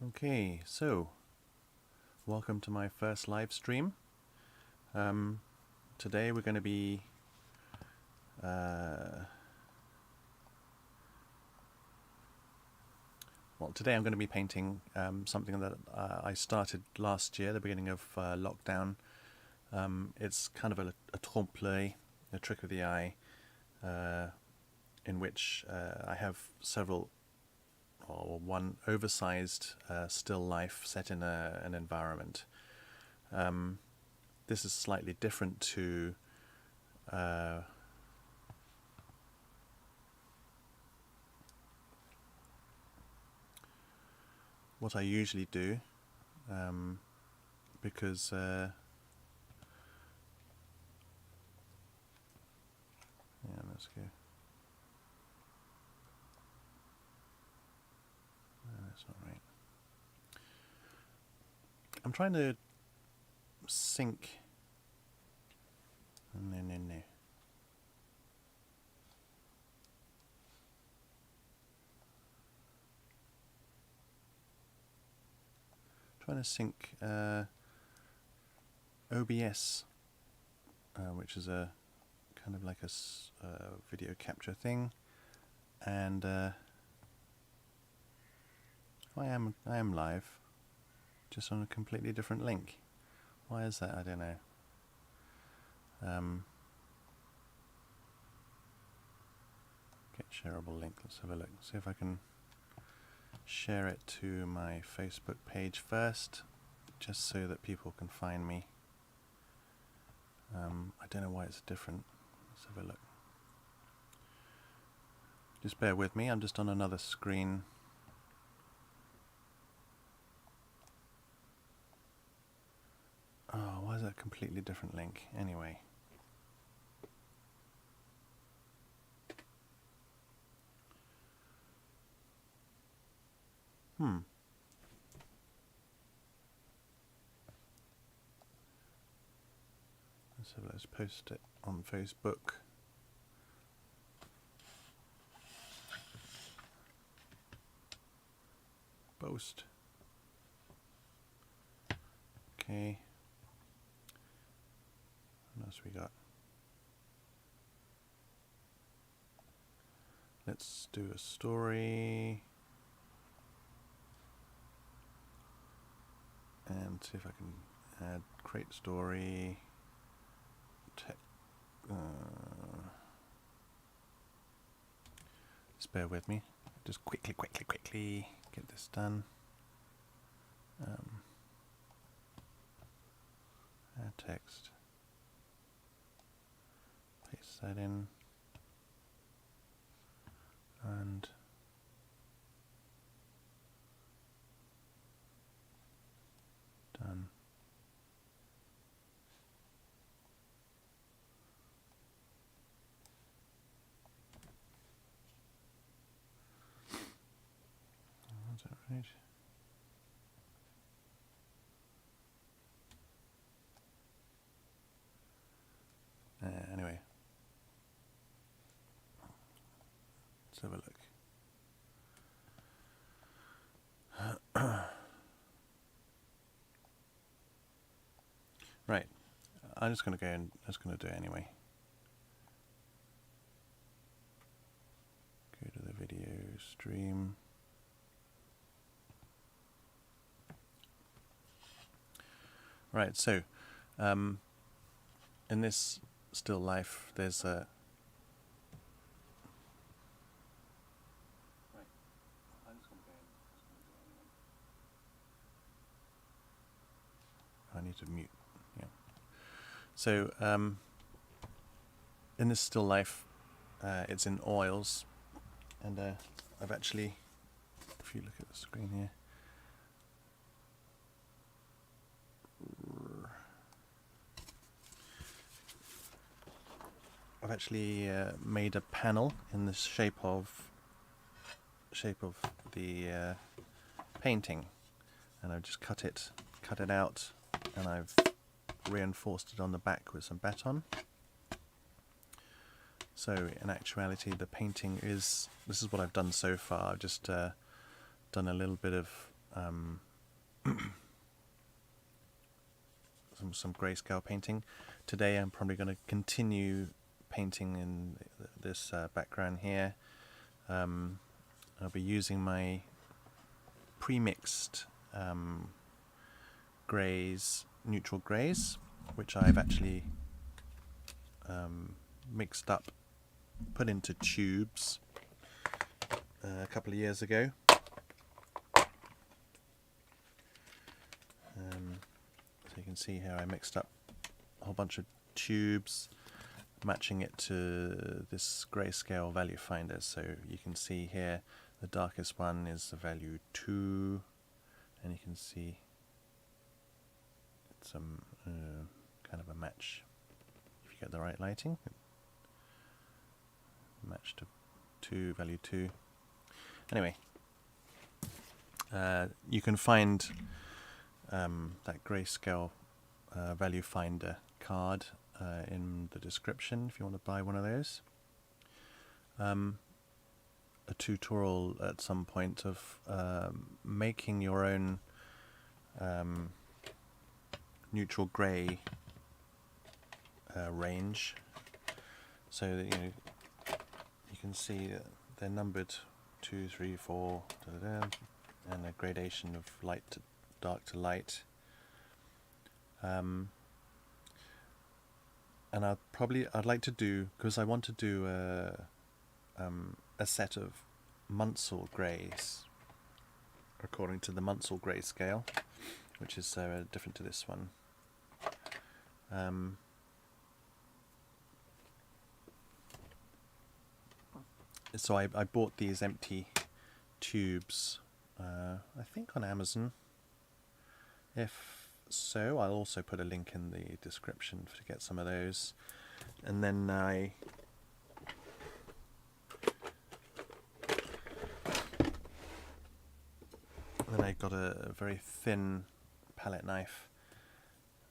Okay, so welcome to my first live stream. Today we're going to be today I'm going to be painting something that I started last year, the beginning of lockdown. It's kind of a trompe-l'œil, a trick of the eye, in which I have one oversized still life set in an environment. This is slightly different to what I usually do, because let's go. No, that's not right. I'm trying to sync. No. Trying to sync OBS, which is a kind of like a video capture thing, and I am live, just on a completely different link. Why is that? I don't know. Get shareable link. Let's have a look. See if I can share it to my Facebook page first, just so that people can find me. I don't know why it's different. Let's have a look. Just bear with me, I'm just on another screen. Oh, why is that a completely different link? Anyway. So let's post it on Facebook. Post. Okay. What else we got? Let's do a story. And see if I can add create story. Just bear with me. Just quickly get this done. Add text. Paste that in. And done. Is that right? Anyway, let's have a look. Right, I'm just going to go and just going to do it anyway. Go to the video stream. Right, so in this still life, there's a. Right, I'm just going to go and I need to mute. Yeah. So in this still life, it's in oils, and I've actually, if you look at the screen here, I've actually made a panel in the shape of the painting, and I've just cut it out, and I've reinforced it on the back with some baton. So in actuality, the painting this is what I've done so far. I've just done a little bit of some grayscale painting. Today I'm probably going to continue painting in this background here. I'll be using my pre-mixed greys, neutral greys, which I've actually mixed up, put into tubes a couple of years ago. So you can see here I mixed up a whole bunch of tubes, matching it to this grayscale value finder. So you can see here the darkest one is the value 2, and you can see it's some kind of a match. If you get the right lighting, match to value 2. Anyway, you can find that grayscale value finder card in the description if you want to buy one of those. A tutorial at some point of making your own neutral grey range, so that you can see they're numbered 2, 3, 4, and a gradation of light to dark to light. And I'd like to do, because I want to do a set of Munsell greys according to the Munsell grey scale, which is different to this one. So I bought these empty tubes, I think on Amazon. If so, I'll also put a link in the description to get some of those. And then I got a very thin palette knife.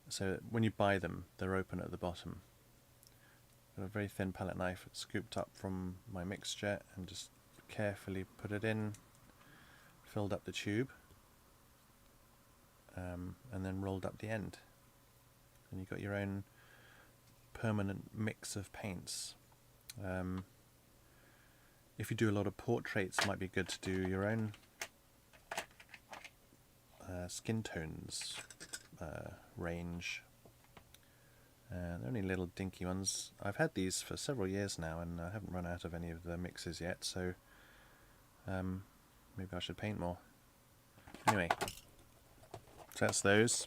So when you buy them, they're open at the bottom. Got a very thin palette knife, scooped up from my mixture, and just carefully put it in, filled up the tube, and then rolled up the end. And you've got your own permanent mix of paints. If you do a lot of portraits, it might be good to do your own skin tones range. They're only little dinky ones. I've had these for several years now, and I haven't run out of any of the mixes yet, so maybe I should paint more. Anyway, so that's those.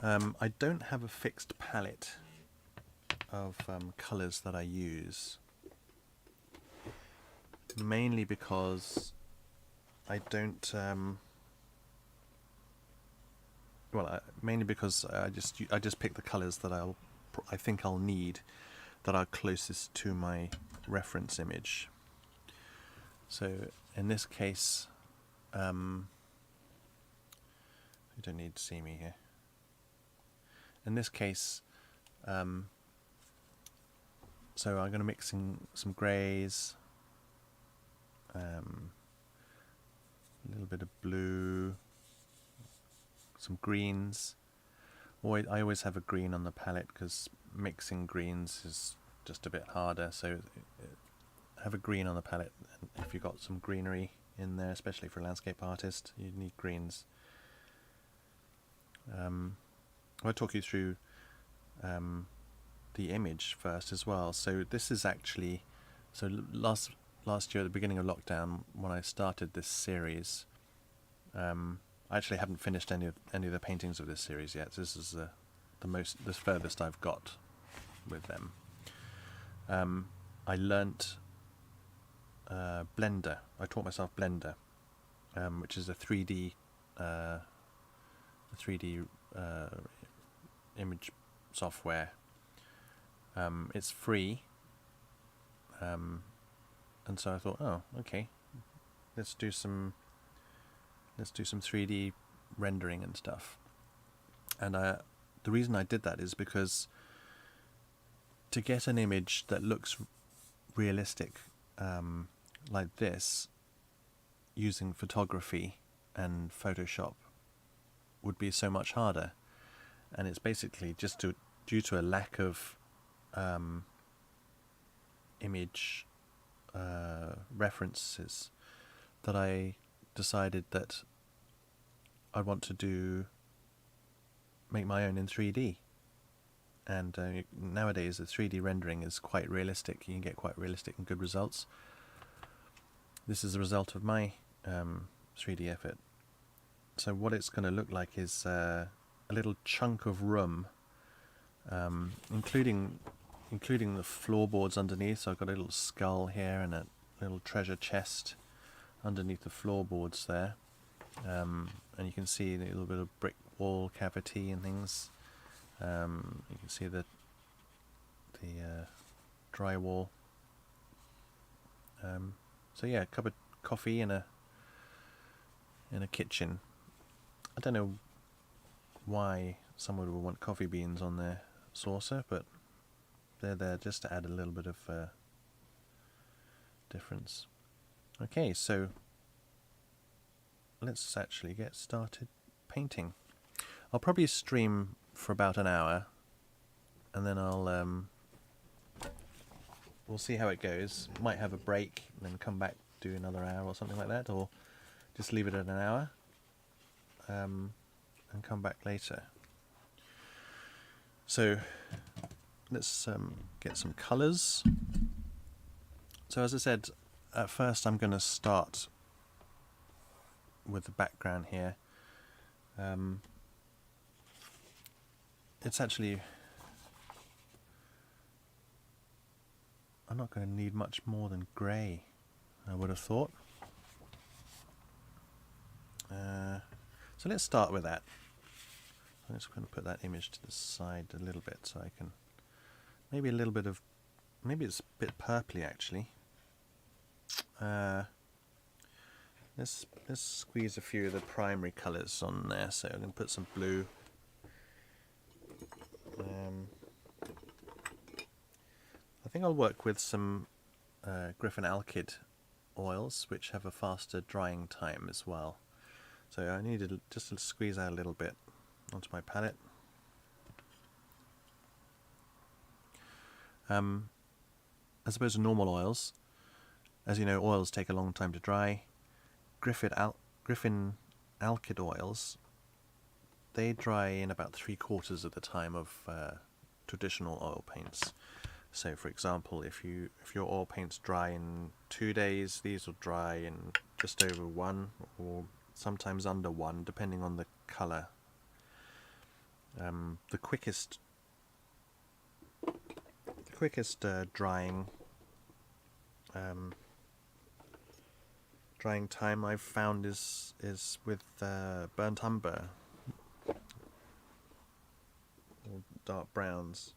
I don't have a fixed palette of colours that I use, mainly because I don't mainly because I just pick the colours that I think I'll need, that are closest to my reference image. So in this case, you don't need to see me here. In this case, so I'm going to mix in some greys, a little bit of blue, some greens. I always have a green on the palette because mixing greens is just a bit harder, so have a green on the palette. And if you've got some greenery in there, especially for a landscape artist, you need greens. I'll talk you through the image first as well. So this is actually, so last year at the beginning of lockdown, when I started this series, I actually haven't finished any of the paintings of this series yet. So this is the furthest I've got with them. I learnt Blender. I taught myself Blender, which is a 3D image software. It's free, and so I thought, oh, okay, let's do some 3D rendering and stuff. And the reason I did that is because to get an image that looks realistic like this, using photography and Photoshop would be so much harder. And it's basically just due to a lack of image references that I decided that I want to make my own in 3D. And nowadays the 3D rendering is quite realistic. You can get quite realistic and good results. This is a result of my 3D effort. So what it's going to look like is a little chunk of room, including the floorboards underneath. So I've got a little skull here and a little treasure chest underneath the floorboards there, and you can see a little bit of brick wall cavity and things. You can see the drywall. So yeah, a cup of coffee in a kitchen. I don't know why someone would want coffee beans on their saucer, but they're there just to add a little bit of difference. Okay, so let's actually get started painting. I'll probably stream for about an hour, and then we'll see how it goes. Might have a break and then come back, do another hour or something like that, or just leave it at an hour and come back later. So let's get some colours. So as I said, at first I'm going to start with the background here. It's actually, I'm not going to need much more than grey, I would have thought. So let's start with that. I'm just going to put that image to the side a little bit so I can, maybe a little bit of, maybe it's a bit purpley actually. Let's squeeze a few of the primary colours on there. So I'm going to put some blue. I think I'll work with some Griffin Alkyd oils, which have a faster drying time as well. So I need to just squeeze out a little bit onto my palette. As opposed to normal oils, as you know, oils take a long time to dry. Griffin Alkyd oils, they dry in about 3/4 of the time of traditional oil paints. So for example, if your oil paints dry in 2 days, these will dry in just over 1, or sometimes under 1, depending on the colour. The quickest drying time I've found is with burnt umber or dark browns.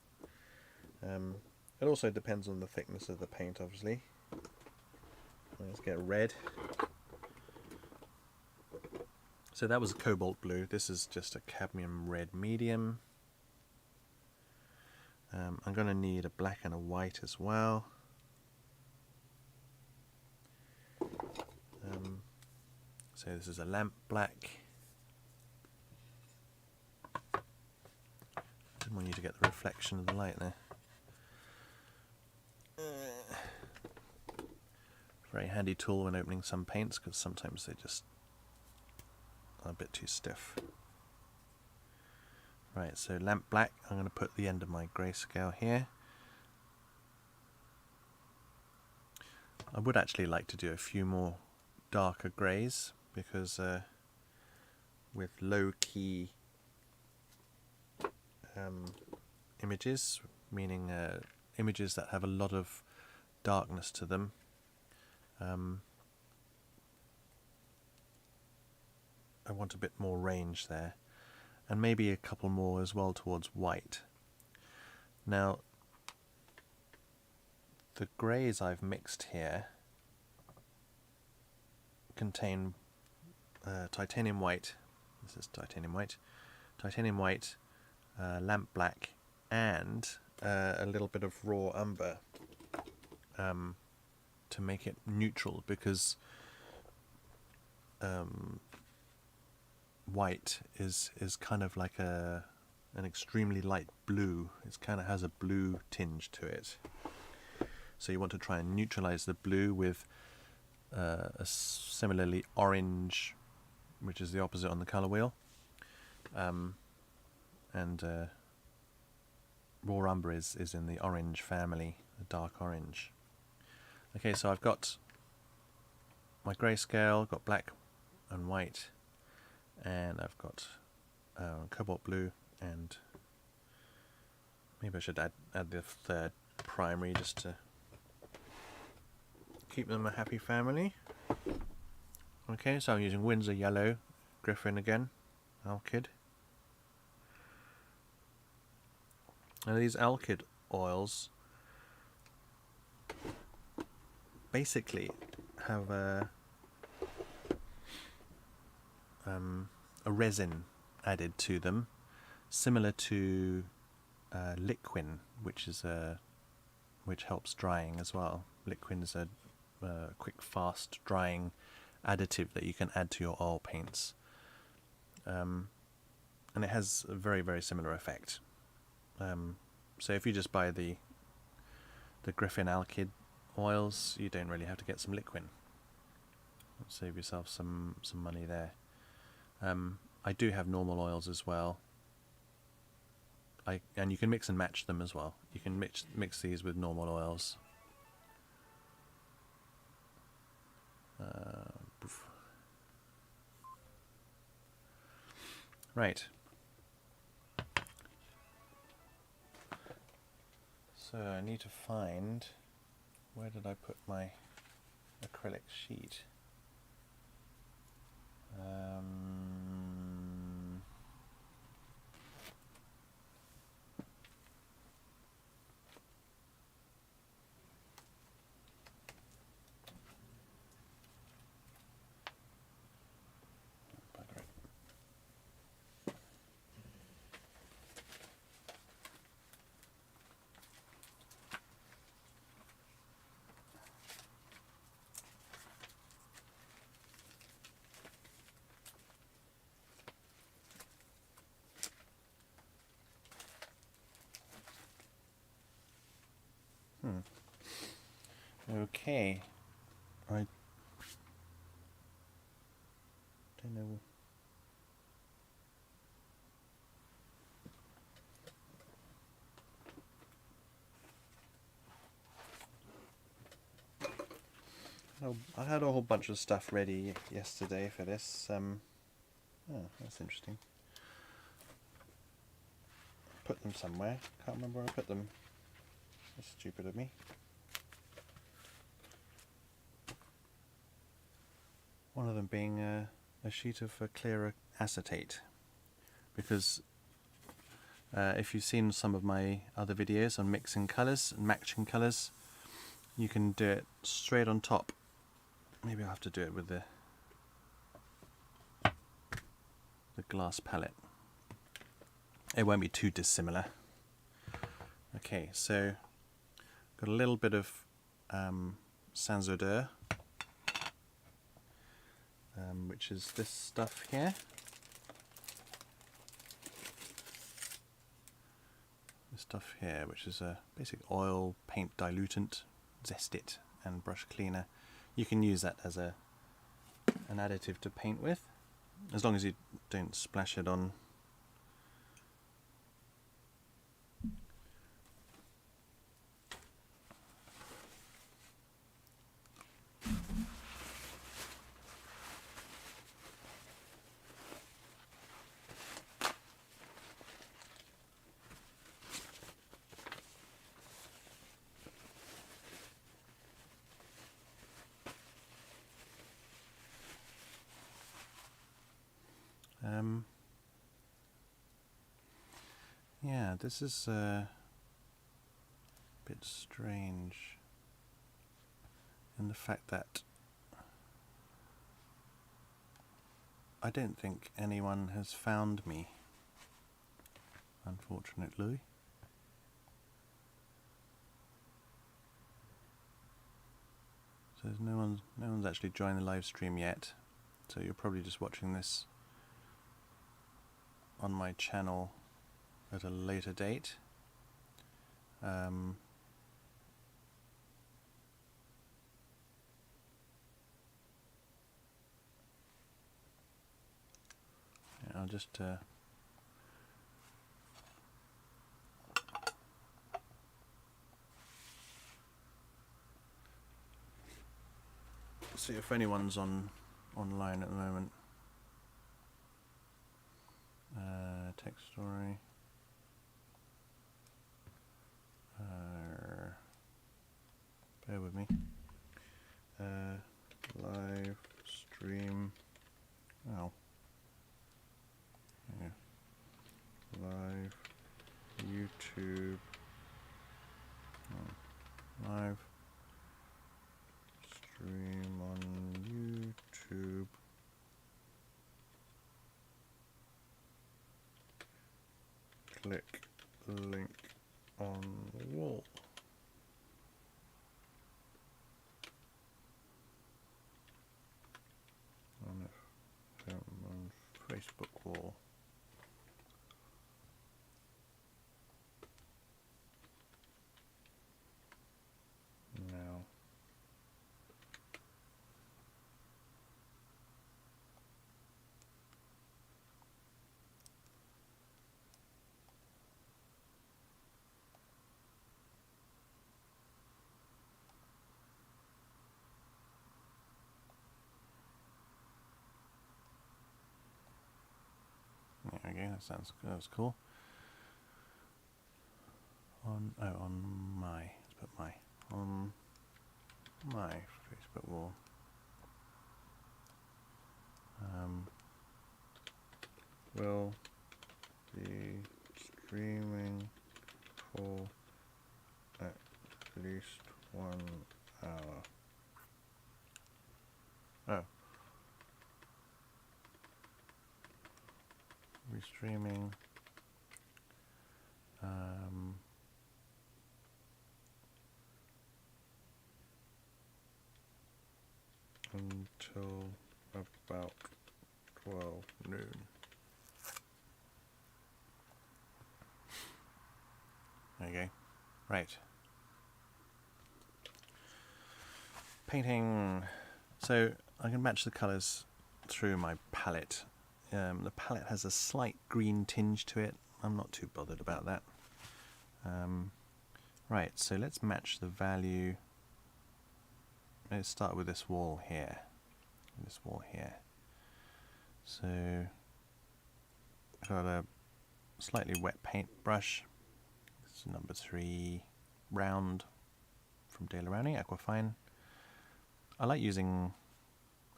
It also depends on the thickness of the paint, obviously. Let's get red. So that was a cobalt blue. This is just a cadmium red medium. I'm going to need a black and a white as well. So this is a lamp black. Didn't want you to get the reflection of the light there. Very handy tool when opening some paints, because sometimes they just are a bit too stiff. Right, so lamp black, I'm going to put the end of my grayscale here. I would actually like to do a few more darker greys, because with low key images, meaning images that have a lot of darkness to them, I want a bit more range there, and maybe a couple more as well towards white. Now the greys I've mixed here contain titanium white, this is titanium white, lamp black, and a little bit of raw umber to make it neutral, because white is kind of like an extremely light blue. It kind of has a blue tinge to it. So you want to try and neutralize the blue with a similarly orange, which is the opposite on the color wheel, and raw umber is in the orange family, the dark orange. Okay, so I've got my grayscale, got black and white, and I've got cobalt blue, and maybe I should add the third primary just to keep them a happy family. Okay, so I'm using Windsor Yellow, Griffin again, Alkyd. Now these Alkyd oils basically have a resin added to them, similar to liquin, which helps drying as well. Liquin is a quick, fast drying additive that you can add to your oil paints, and it has a very, very similar effect. So if you just buy the Griffin Alkyd oils, you don't really have to get some liquin. Save yourself some money there. I do have normal oils as well. And you can mix and match them as well. You can mix these with normal oils. Right. So I need to find, where did I put my acrylic sheet? Bugger it. Okay, I don't know. I had a whole bunch of stuff ready yesterday for this. Oh, that's interesting. Put them somewhere. Can't remember where I put them. That's stupid of me. One of them being a sheet of clear acetate, because if you've seen some of my other videos on mixing colours and matching colours, you can do it straight on top. Maybe I'll have to do it with the glass palette. It won't be too dissimilar. Okay, so got a little bit of sans odeur, which is this stuff here. This stuff here, which is a basic oil paint dilutant, zest it, and brush cleaner. You can use that as an additive to paint with, as long as you don't splash it on. Yeah, this is a bit strange in the fact that I don't think anyone has found me, unfortunately. So there's no one's actually joined the live stream yet. So you're probably just watching this on my channel at a later date. I'll just see if anyone's online at the moment. Text story. Bear with me. Live stream. Oh. Yeah. Live YouTube. Oh. Live stream on YouTube. Click link on wall. On Facebook wall. Now. There we go, that was cool. On my, let's put my, on my Facebook wall. Will be streaming for at least 1 hour. Oh. Restreaming until about 12 noon. There you go. Right. Painting. So I can match the colours through my palette. The palette has a slight green tinge to it. I'm not too bothered about that. Right, so let's match the value. Let's start with this wall here. This wall here. So I've got a slightly wet paint brush. This is number 3 round from De La Rowney, Aquafine. I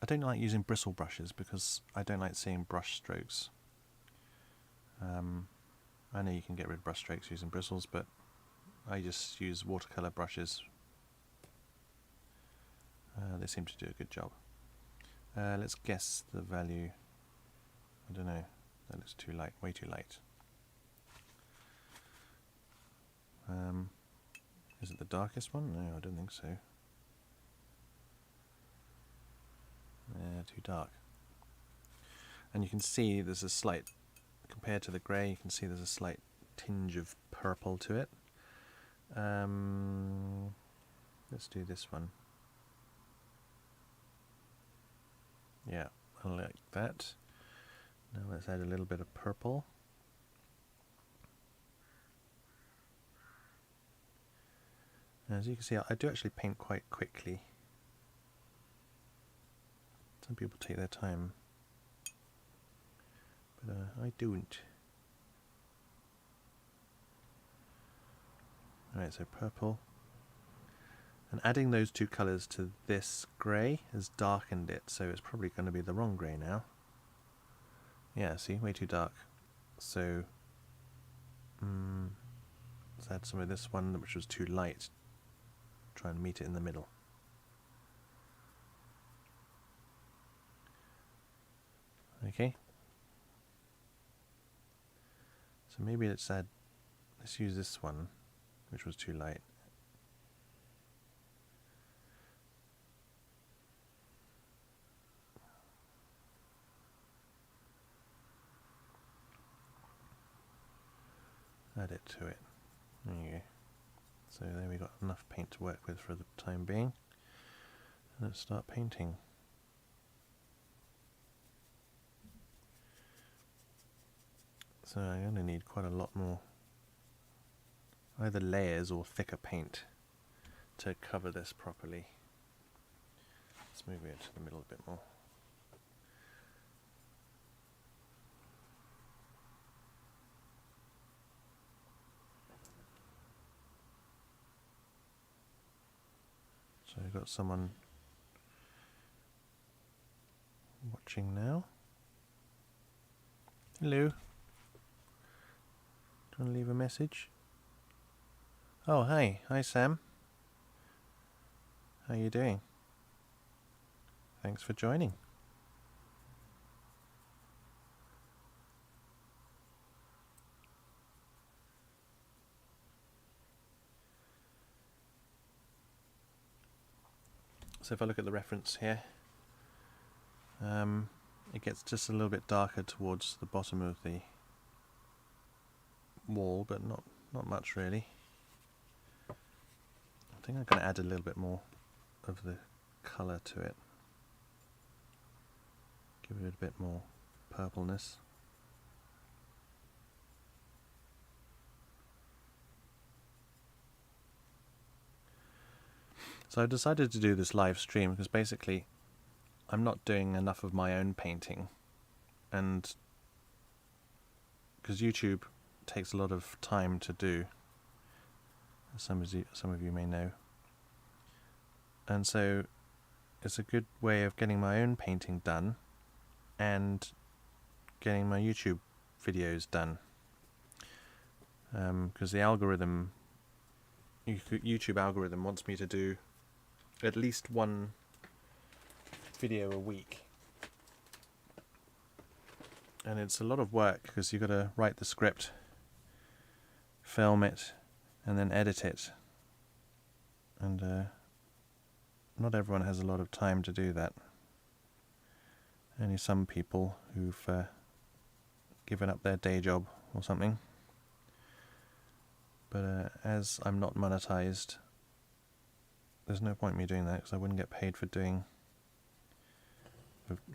don't like using bristle brushes because I don't like seeing brush strokes. I know you can get rid of brush strokes using bristles, but I just use watercolor brushes. They seem to do a good job. Let's guess the value. I don't know. That looks too light, way too light. Is it the darkest one? No, I don't think so. Yeah, too dark. And you can see there's a slight, compared to the grey, you can see there's a slight tinge of purple to it. Let's do this one. Yeah, I like that. Now let's add a little bit of purple. As you can see, I do actually paint quite quickly. Some people take their time, but I don't. Alright, so purple. And adding those two colours to this grey has darkened it, so it's probably going to be the wrong grey now. Yeah, see, way too dark. So let's add some of this one, which was too light. Try and meet it in the middle. Okay. So maybe let's use this one, which was too light. add it to it. There you go. So there we got enough paint to work with for the time being. Let's start painting. So I'm going to need quite a lot more, either layers or thicker paint to cover this properly. Let's move it to the middle a bit more. So we've got someone watching now. Hello. Do you want to leave a message? Oh, hi. Hi, Sam. How are you doing? Thanks for joining. So if I look at the reference here, it gets just a little bit darker towards the bottom of the wall, but not much really. I think I'm going to add a little bit more of the colour to it. Give it a bit more purpleness. So I decided to do this live stream because basically I'm not doing enough of my own painting, and because YouTube takes a lot of time to do, as some of you may know, and so it's a good way of getting my own painting done and getting my YouTube videos done, because the algorithm, YouTube algorithm wants me to do at least one video a week, and it's a lot of work because you've got to write the script, film it, and then edit it, and not everyone has a lot of time to do that. Only some people who've given up their day job or something. But as I'm not monetized, there's no point in me doing that because I wouldn't get paid for doing.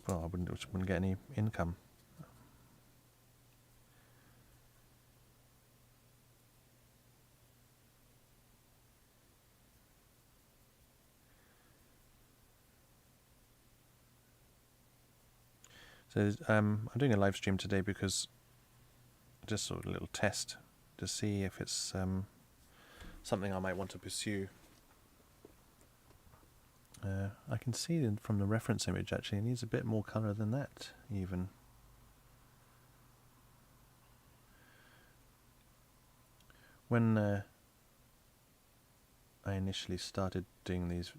Well, I wouldn't get any income. So I'm doing a live stream today because just sort of a little test to see if it's something I might want to pursue. I can see from the reference image actually it needs a bit more colour than that even. When I initially started doing these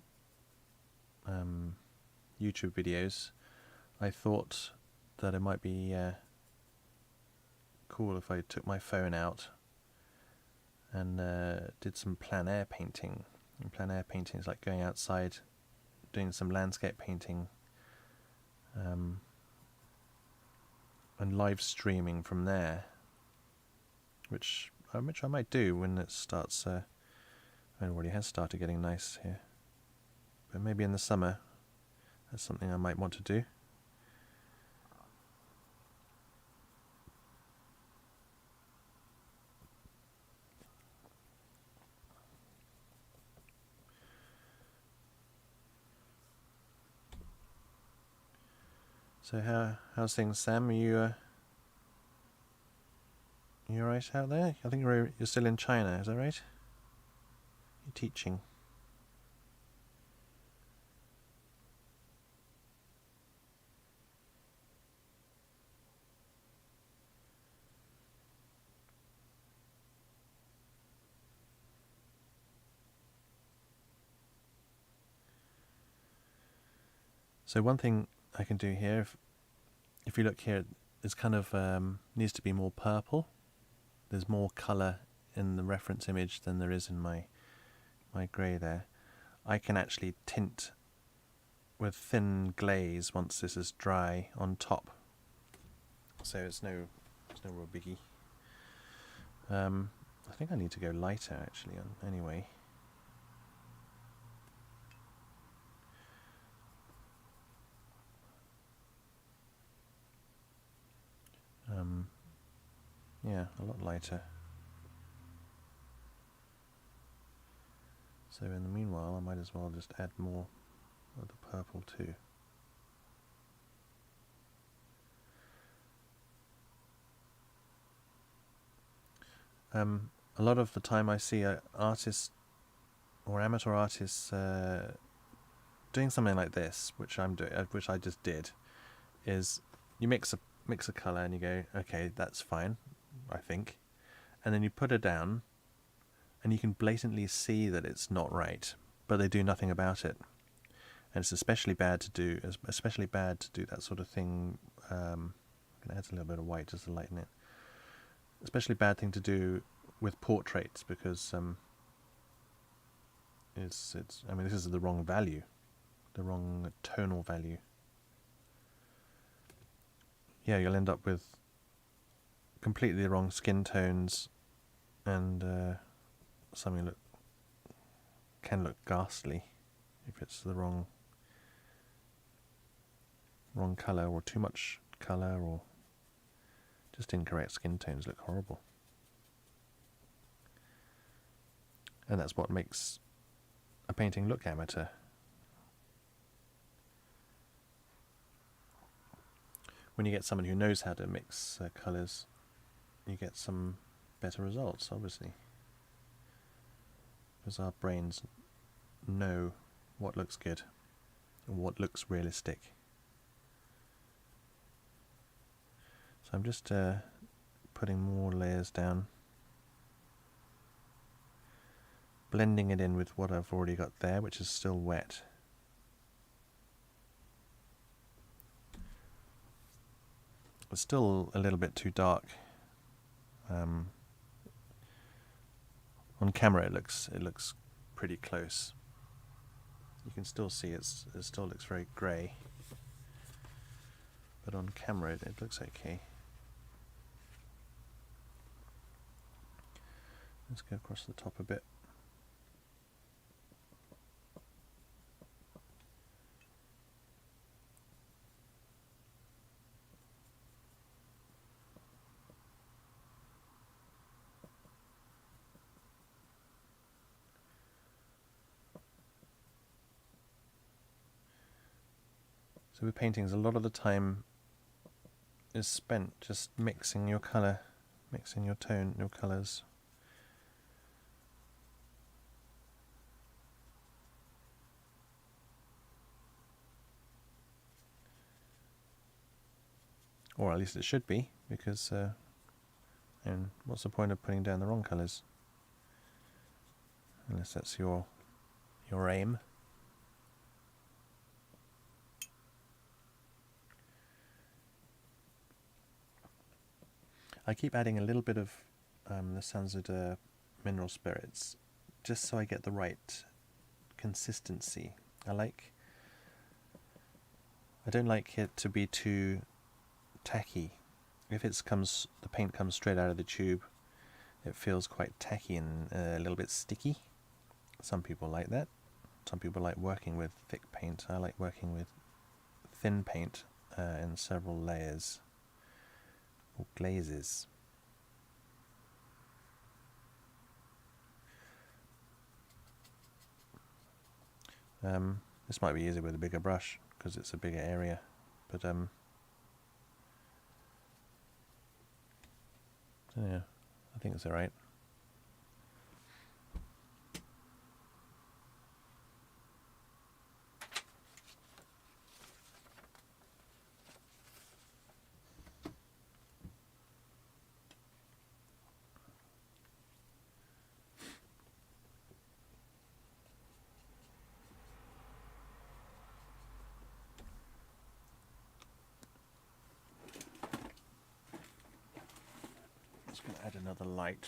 YouTube videos, I thought that it might be cool if I took my phone out and did some plein air painting. And plein air painting is like going outside, doing some landscape painting, and live streaming from there, which I might do when it starts. It already has started getting nice here, but maybe in the summer that's something I might want to do. So how's things, Sam? Are you alright out there? I think you're still in China, is that right? You're teaching. So one thing I can do here, if you look here, it's kind of needs to be more purple. There's more colour in the reference image than there is in my grey there. I can actually tint with thin glaze once this is dry on top, so it's no real biggie. think I need to go lighter actually, anyway. Yeah, a lot lighter. So in the meanwhile, I might as well just add more of the purple too. A lot of the time I see artists or amateur artists doing something like this, which I'm doing, which I just did, is you mix a color and you go, okay, that's fine, I think, and then you put it down, and you can blatantly see that it's not right, but they do nothing about it. And it's especially bad to do that sort of thing. I'm going to add a little bit of white just to lighten it. Especially bad thing to do with portraits, because I mean, this is the wrong value, the wrong tonal value. Yeah, you'll end up with completely the wrong skin tones, and something can look ghastly if it's the wrong color, or too much color, or just incorrect skin tones look horrible. And that's what makes a painting look amateur. When you get someone who knows how to mix colours, you get some better results, obviously. Because our brains know what looks good and what looks realistic. So I'm just putting more layers down, blending it in with what I've already got there, which is still wet. It's still a little bit too dark. On camera it looks pretty close. You can still see it still looks very grey, but on camera it looks okay. Let's go across the top a bit. So with paintings, a lot of the time is spent just mixing your colour, mixing your tone, your colours. Or at least it should be, because and what's the point of putting down the wrong colours? Unless that's your aim. I keep adding a little bit of the Sanzada mineral spirits, just so I get the right consistency. I don't like it to be too tacky. If the paint comes straight out of the tube, it feels quite tacky and a little bit sticky. Some people like that. Some people like working with thick paint. I like working with thin paint in several layers, or glazes. This might be easier with a bigger brush because it's a bigger area, but yeah, I think it's alright. Just going to add another light.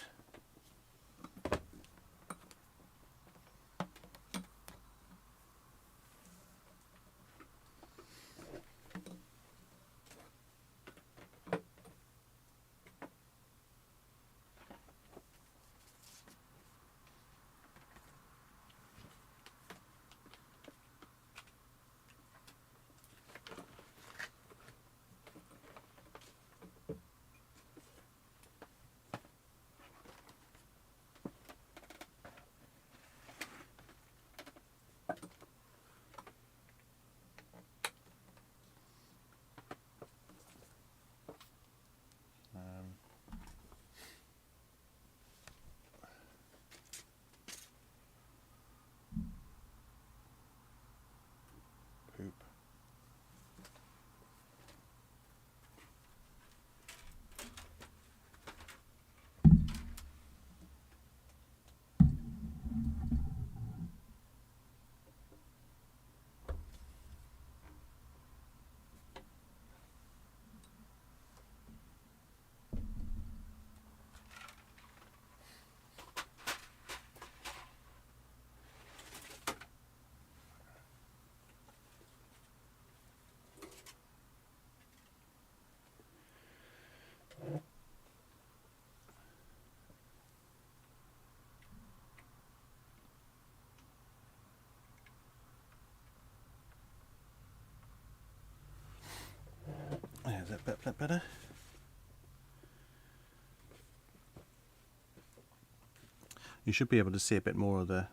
better? You should be able to see a bit more of the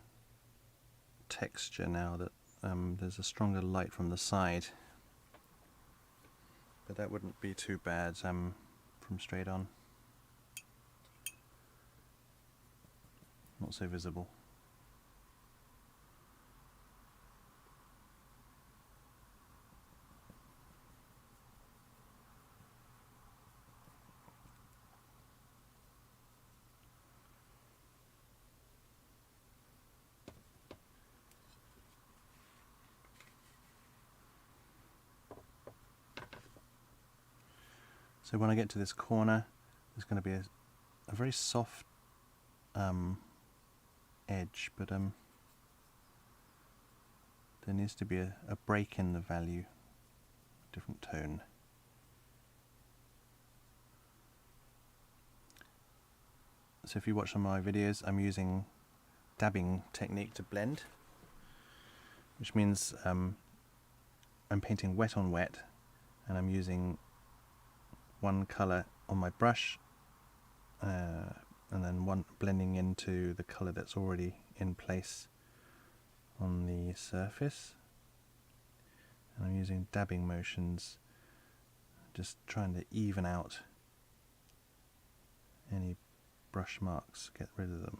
texture now that there's a stronger light from the side. But that wouldn't be too bad from straight on. Not so visible. So when I get to this corner, there's going to be a very soft edge, but there needs to be a break in the value, different tone. So if you watch some of my videos, I'm using dabbing technique to blend, which means I'm painting wet on wet, and I'm using one colour on my brush and then one blending into the colour that's already in place on the surface, and I'm using dabbing motions, just trying to even out any brush marks, get rid of them.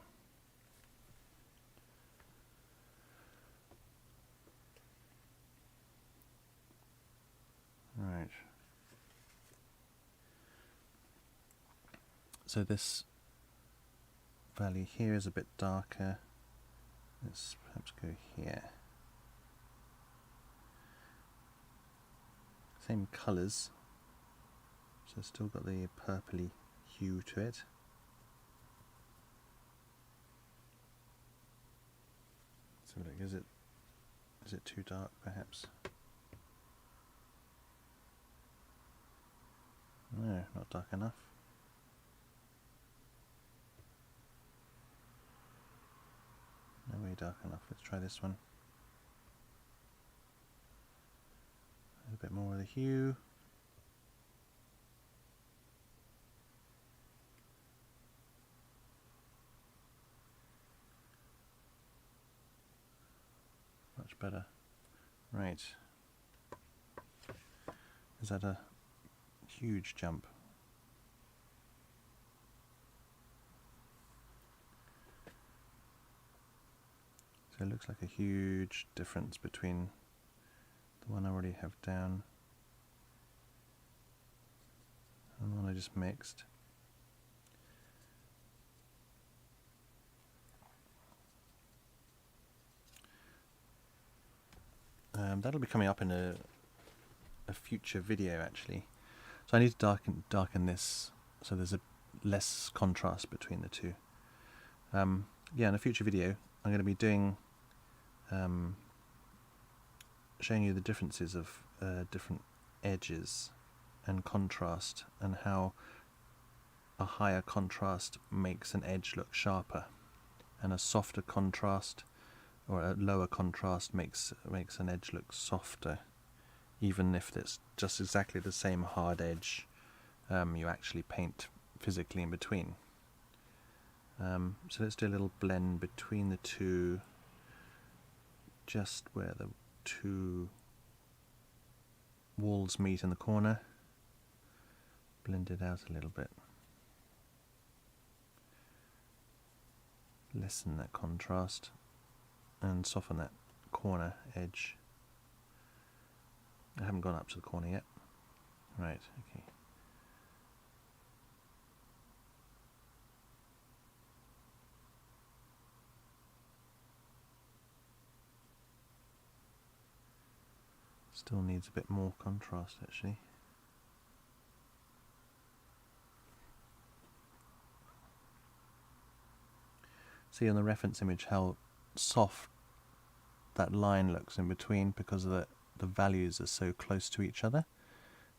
Right. So this value here is a bit darker. Let's perhaps go here. Same colours, so still got the purpley hue to it. So look, is it too dark perhaps? No, not dark enough. No way dark enough. Let's try this one. A bit more of the hue. Much better. Right. Is that a huge jump? So it looks like a huge difference between the one I already have down and the one I just mixed. That'll be coming up in a future video actually. So I need to darken this so there's a less contrast between the two. Yeah, in a future video I'm going to be doing showing you the differences of different edges and contrast, and how a higher contrast makes an edge look sharper, and a softer contrast or a lower contrast makes an edge look softer, even if it's just exactly the same hard edge you actually paint physically in between. So let's do a little blend between the two, just where the two walls meet in the corner. Blend it out a little bit. Lessen that contrast and soften that corner edge. I haven't gone up to the corner yet. Right, okay. Still needs a bit more contrast actually. See on the reference image how soft that line looks in between, because the values are so close to each other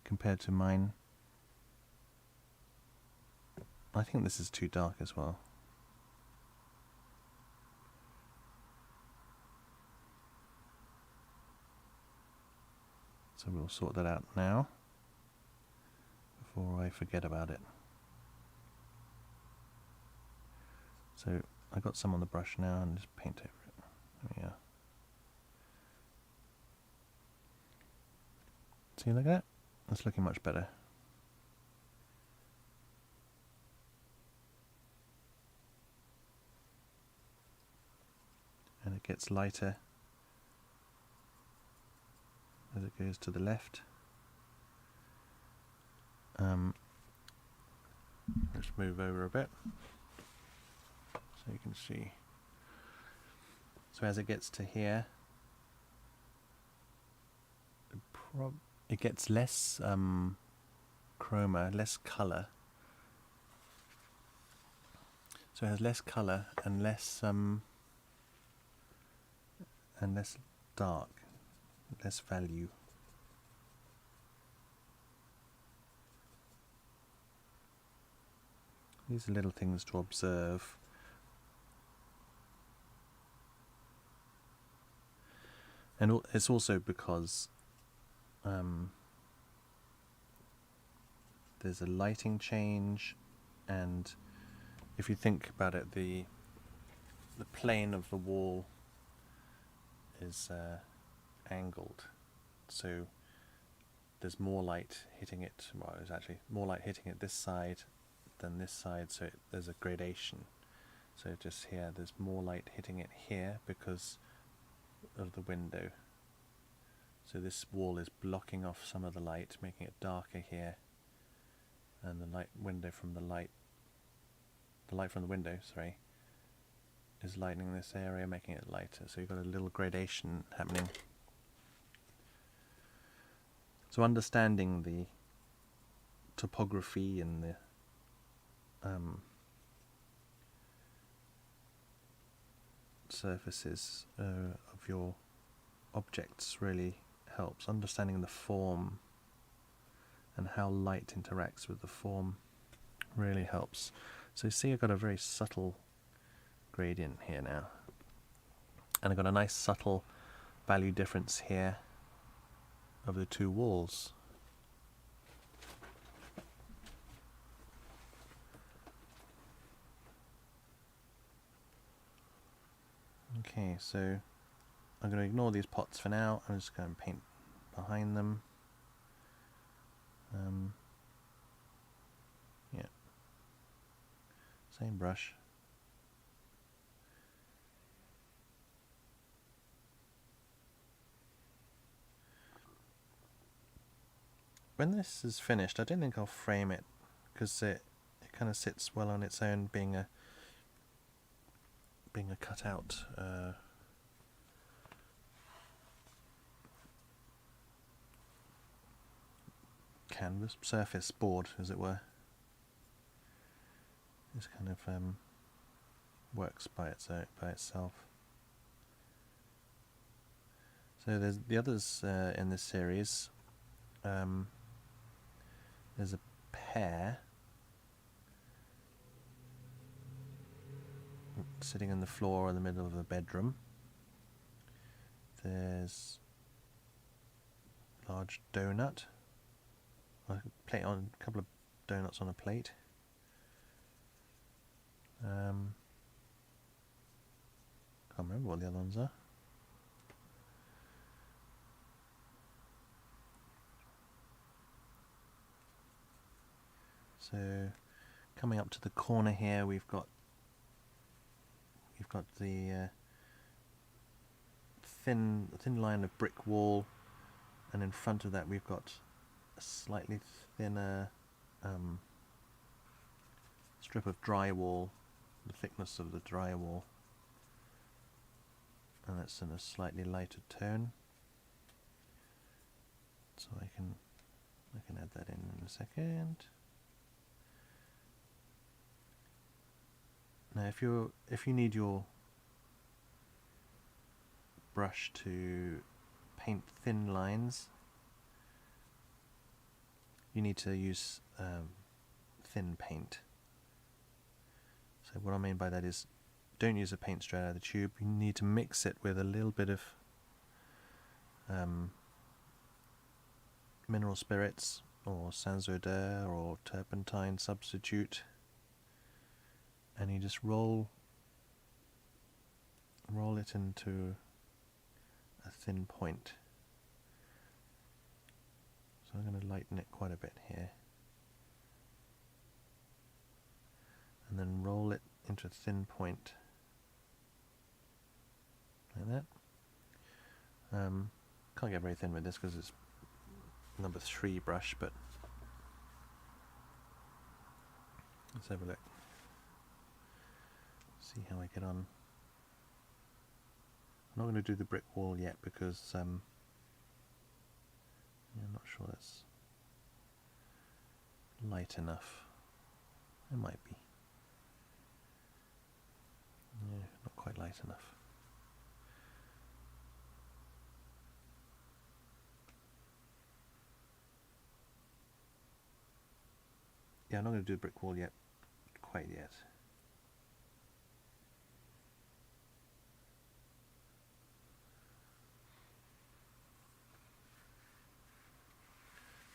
compared to mine. I think this is too dark as well. So we'll sort that out now before I forget about it. So I got some on the brush now and just paint over it. There we are. See, like that? That's looking much better. And it gets lighter as it goes to the left. Let's move over a bit so you can see. So as it gets to here, it gets less chroma, less colour. So it has less colour and less dark, less value. These are little things to observe. And it's also because there's a lighting change, and if you think about it, the plane of the wall is angled, so there's more light hitting it. Well, there's actually more light hitting it this side than this side, so there's a gradation. So just here, there's more light hitting it here because of the window. So this wall is blocking off some of the light, making it darker here, and the light from the light from the window, sorry, is lightening this area, making it lighter. So you've got a little gradation happening. So understanding the topography and the surfaces of your objects really helps. Understanding the form and how light interacts with the form really helps. So you see I've got a very subtle gradient here now, and I've got a nice subtle value difference here of the two walls. Okay, so I'm going to ignore these pots for now. I'm just going to paint behind them. Yeah, same brush. When this is finished, I don't think I'll frame it, because it kind of sits well on its own, being a cutout canvas surface board, as it were. This kind of works by itself. So there's the others in this series. There's a pair sitting on the floor in the middle of the bedroom. There's a large donut. A couple of donuts on a plate. Can't remember what the other ones are. So coming up to the corner here, we've got the thin line of brick wall, and in front of that we've got a slightly thinner strip of drywall, the thickness of the drywall, and that's in a slightly lighter tone. So I can add that in a second. Now, if you need your brush to paint thin lines, you need to use thin paint. So what I mean by that is, don't use a paint straight out of the tube. You need to mix it with a little bit of mineral spirits or Sansoder or turpentine substitute, and you just roll it into a thin point. So I'm going to lighten it quite a bit here, and then roll it into a thin point like that. Can't get very thin with this because it's number 3 brush, but let's have a look. See how I get on. I'm not going to do the brick wall yet because I'm not sure that's light enough. It might be. Yeah, not quite light enough. Yeah, I'm not going to do the brick wall yet, quite yet.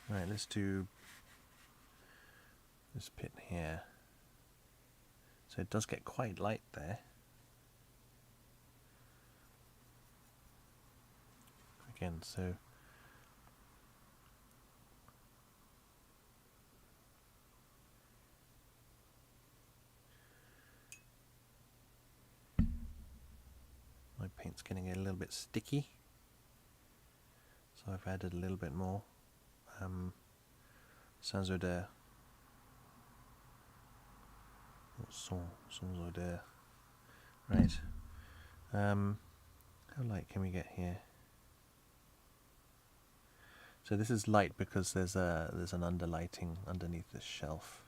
Right, let's do this pit here. So it does get quite light there. Again, so my paint's getting a little bit sticky, so I've added a little bit more Sansoder or Sansoder. Right. How light can we get here? So this is light because there's an underlighting underneath this shelf,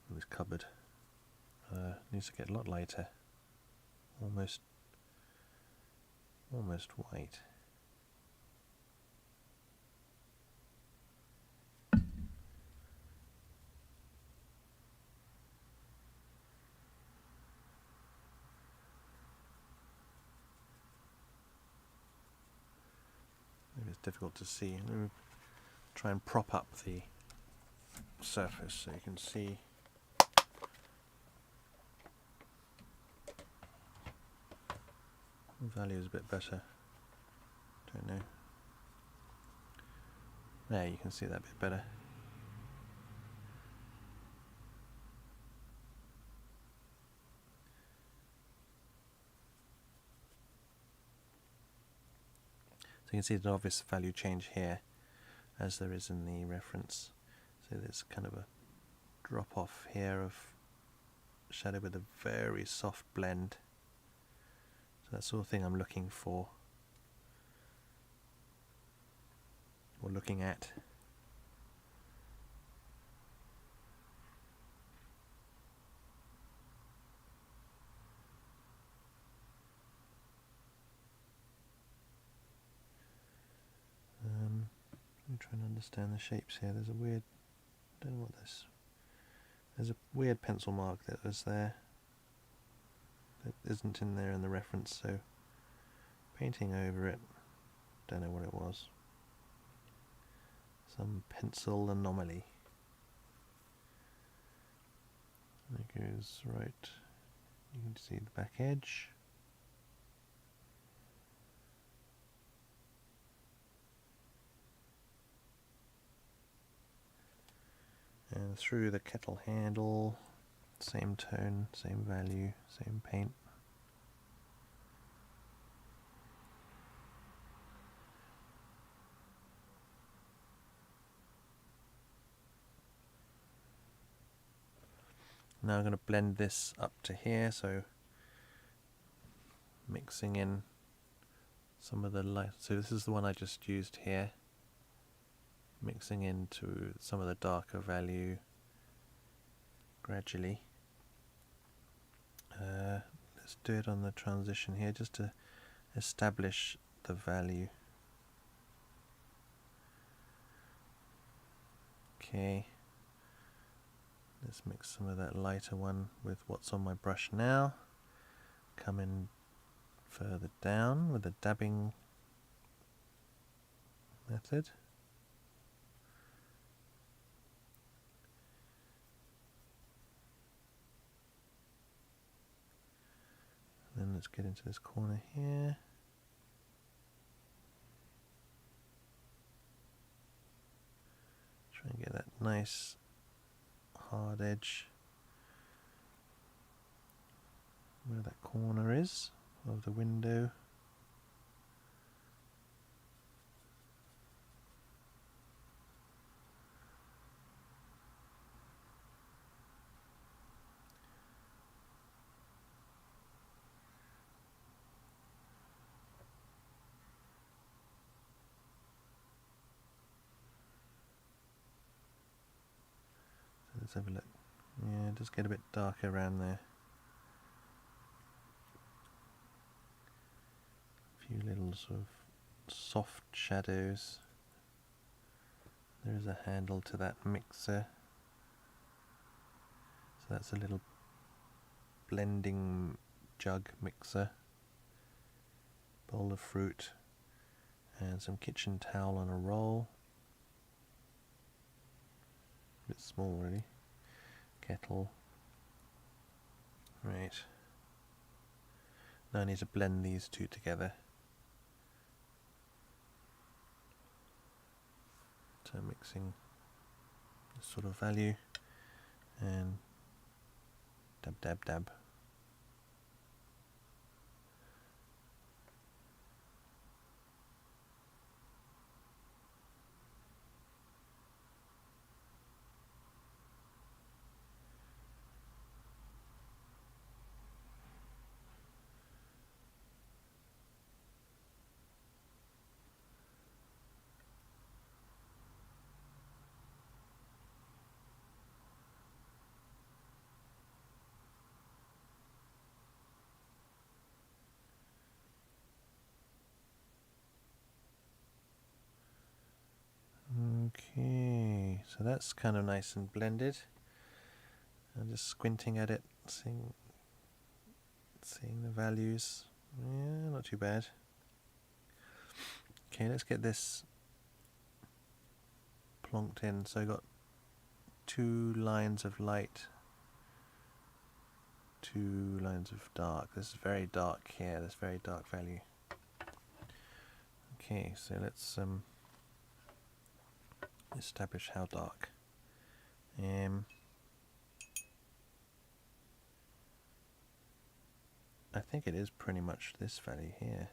this cupboard. Needs to get a lot lighter, almost white. Maybe it's difficult to see. Let me try and prop up the surface so you can see. The value is a bit better. Don't know. There, you can see that a bit better. So you can see the obvious value change here, as there is in the reference. So there's kind of a drop off here of shadow with a very soft blend. So that's the sort of thing I'm looking for, or looking at. Let me try and understand the shapes here. There's a weird, I don't know what this, there's a weird pencil mark that was there that isn't in there in the reference, so painting over it, don't know what it was. Some pencil anomaly. There goes, right, you can see the back edge. And through the kettle handle, same tone, same value, same paint. Now I'm going to blend this up to here, so mixing in some of the light. So this is the one I just used here. Mixing into some of the darker value gradually. Let's do it on the transition here just to establish the value. Okay, let's mix some of that lighter one with what's on my brush now. Come in further down with the dabbing method. let's get into this corner here. Try and get that nice hard edge where that corner is of the window. Let's have a look. Yeah, it does get a bit darker around there. A few little sort of soft shadows. There is a handle to that mixer. So that's a little blending jug mixer. Bowl of fruit and some kitchen towel on a roll. A bit small really. Kettle. Right. Now I need to blend these two together. So mixing this sort of value and dab dab dab. Okay, so that's kind of nice and blended. I'm just squinting at it, seeing the values. Yeah, not too bad. Okay, let's get this plonked in. So I got 2 lines of light, 2 lines of dark. This is very dark here. This very dark value. Okay, so let's establish how dark. I think it is pretty much this value here.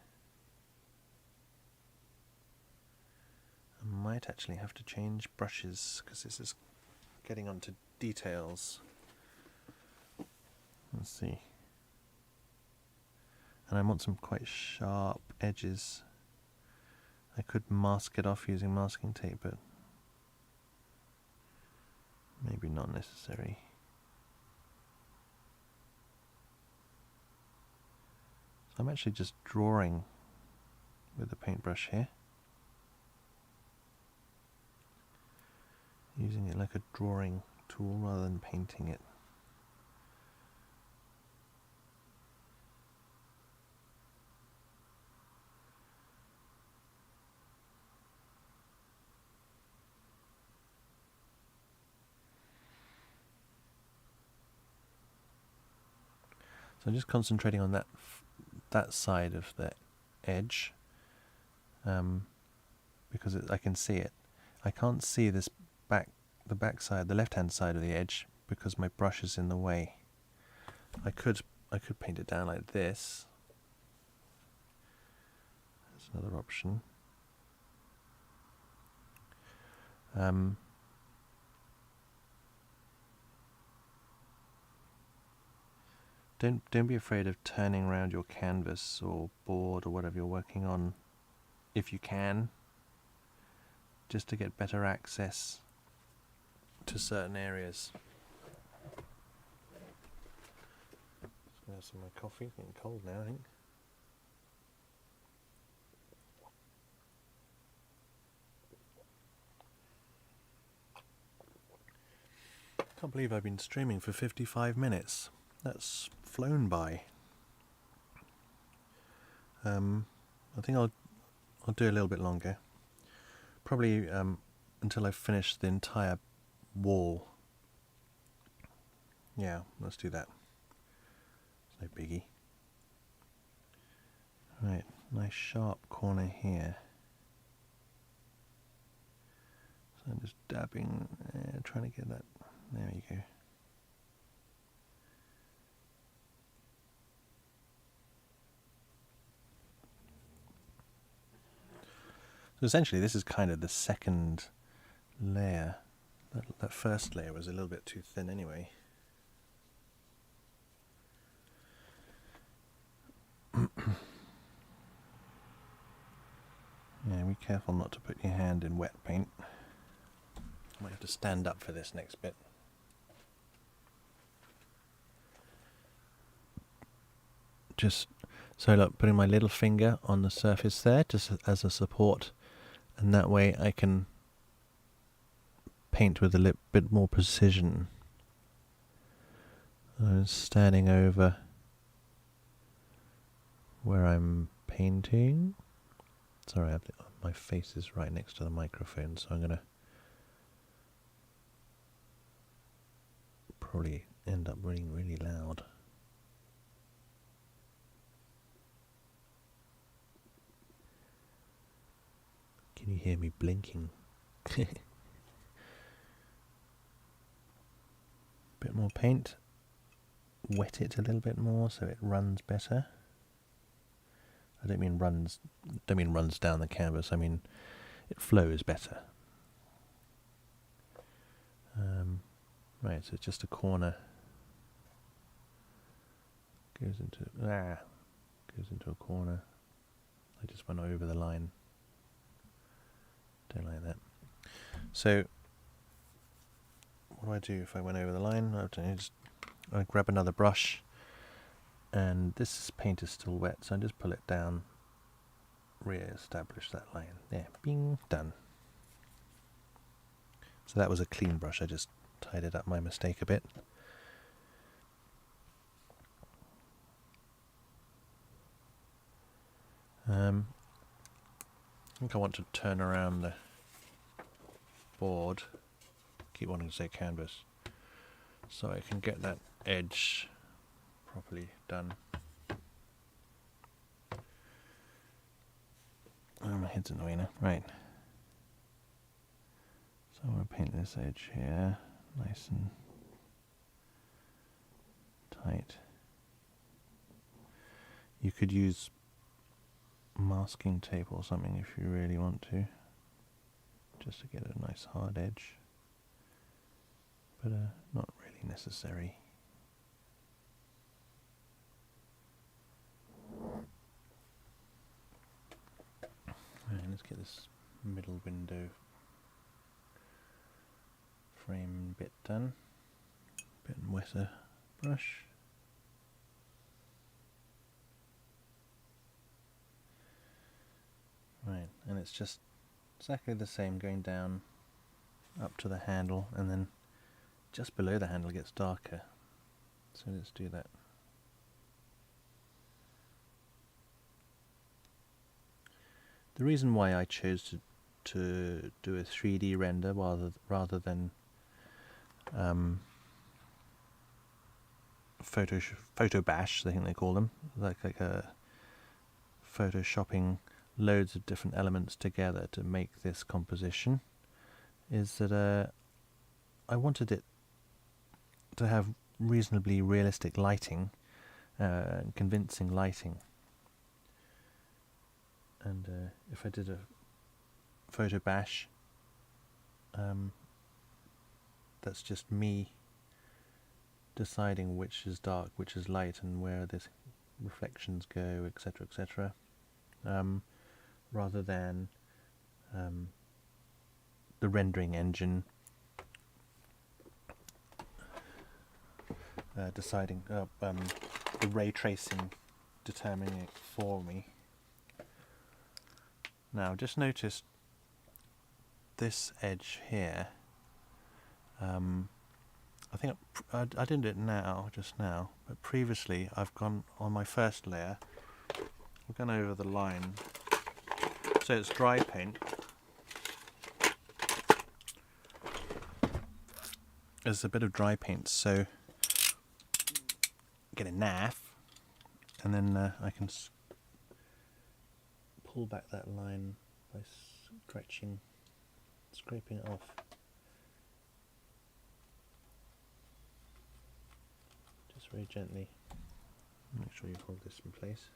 I might actually have to change brushes because this is getting onto details. Let's see. And I want some quite sharp edges. I could mask it off using masking tape, but maybe not necessary. So I'm actually just drawing with the paintbrush here. Using it like a drawing tool rather than painting it. So I'm just concentrating on that side of the edge because I can see it. I can't see this the back side, the left-hand side of the edge, because my brush is in the way. I could paint it down like this. That's another option. Don't be afraid of turning around your canvas or board or whatever you're working on, if you can, just to get better access to certain areas. Just gonna have some of my coffee. It's getting cold now, I think. Can't believe I've been streaming for 55 minutes. That's flown by. I think I'll do a little bit longer. Probably until I finish the entire wall. Yeah, let's do that. It's no biggie. nice sharp corner here. So I'm just dabbing, trying to get that. There you go. So essentially this is kind of the second layer. That first layer was a little bit too thin anyway. Yeah, be careful not to put your hand in wet paint. Might have to stand up for this next bit. Just so look, putting my little finger on the surface there just as a support, and that way I can paint with a little bit more precision. I'm standing over where I'm painting. Sorry, my face is right next to the microphone, so I'm going to probably end up being really loud. Can you hear me blinking? Bit more paint. Wet it a little bit more so it runs better. I don't mean runs down the canvas. I mean it flows better. Right, so it's just a corner. Goes into a corner. I just went over the line. Don't like that. So what do I do if I went over the line? I grab another brush, and this paint is still wet, so I just pull it down, re-establish that line. There, bing, done. So that was a clean brush. I just tidied up my mistake a bit. I think I want to turn around the board. Keep wanting to say canvas, so I can get that edge properly done. Oh, my head's annoying now. Right. So I want to paint this edge here, nice and tight. You could use masking tape or something if you really want to, just to get a nice hard edge, but not really necessary. Right, let's get this middle window frame bit done. Bit wetter brush. Right, and it's just exactly the same, going down up to the handle, and then just below the handle gets darker. So let's do that. The reason why I chose to do a 3D render rather than photo bash, I think they call them, like a photoshopping loads of different elements together to make this composition, is that I wanted it to have reasonably realistic lighting, convincing lighting. And if I did a photo bash, that's just me deciding which is dark, which is light, and where the reflections go, etc., etc., rather than the rendering engine deciding, the ray tracing determining it for me. Now just notice this edge here. I think I did it just now, but previously I've gone on my first layer, I've gone over the line, so it's dry paint. There's a bit of dry paint, so get a knife, and then I can pull back that line by scraping it off. Just very gently. Make sure you hold this in place.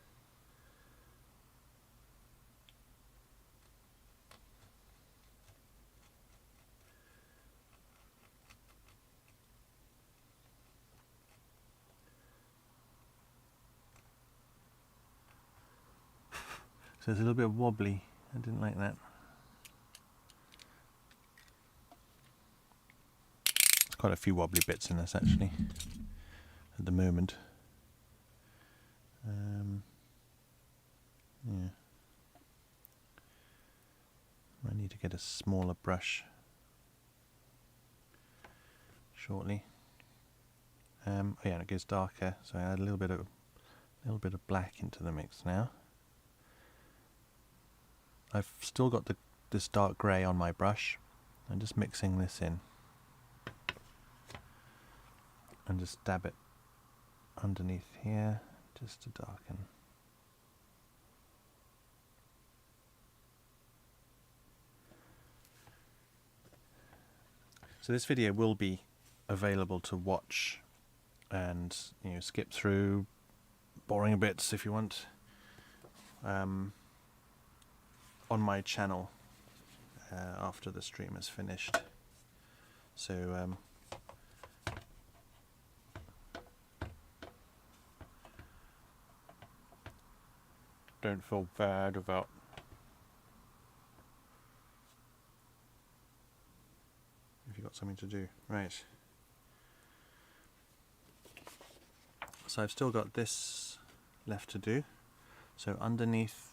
So it's a little bit wobbly. I didn't like that. There's quite a few wobbly bits in this actually at the moment. Yeah. I need to get a smaller brush shortly. Oh yeah, and it goes darker, so I add a little bit of black into the mix now. I've still got this dark grey on my brush. I'm just mixing this in and just dab it underneath here just to darken. So this video will be available to watch and skip through boring bits if you want on my channel after the stream is finished. So don't feel bad about if you've got something to do. Right. So I've still got this left to do. So underneath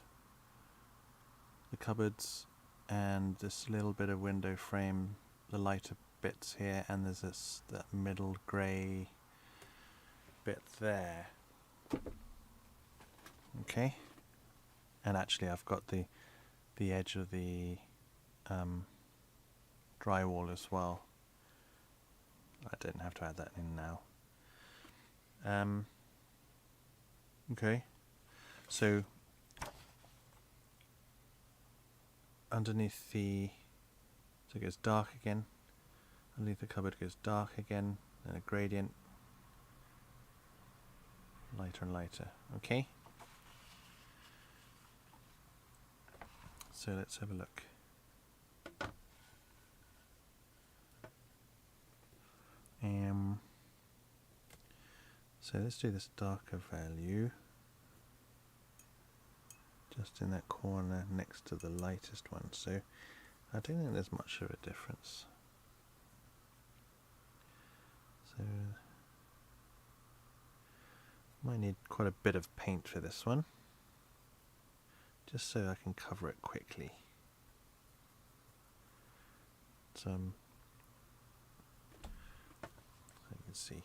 the cupboards and this little bit of window frame, the lighter bits here, and there's that middle grey bit there. Okay. And actually I've got the edge of the drywall as well. I didn't have to add that in now. Okay, so underneath so it goes dark again, underneath the cupboard goes dark again, and a gradient, lighter and lighter. Okay, so let's have a look. So let's do this darker value just in that corner next to the lightest one. So I don't think there's much of a difference. So might need quite a bit of paint for this one, just so I can cover it quickly. So you can see.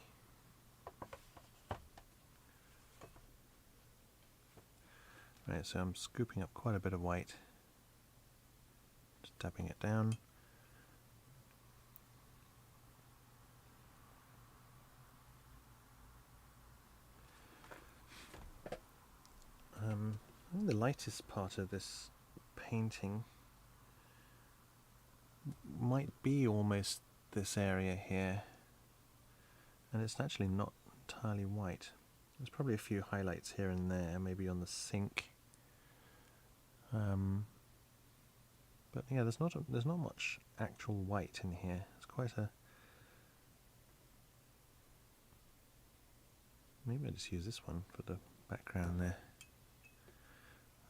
Right, so I'm scooping up quite a bit of white, just dabbing it down. I think the lightest part of this painting might be almost this area here, and it's actually not entirely white. There's probably a few highlights here and there, maybe on the sink. But yeah, there's not much actual white in here. It's quite a. Maybe I just use this one for the background there.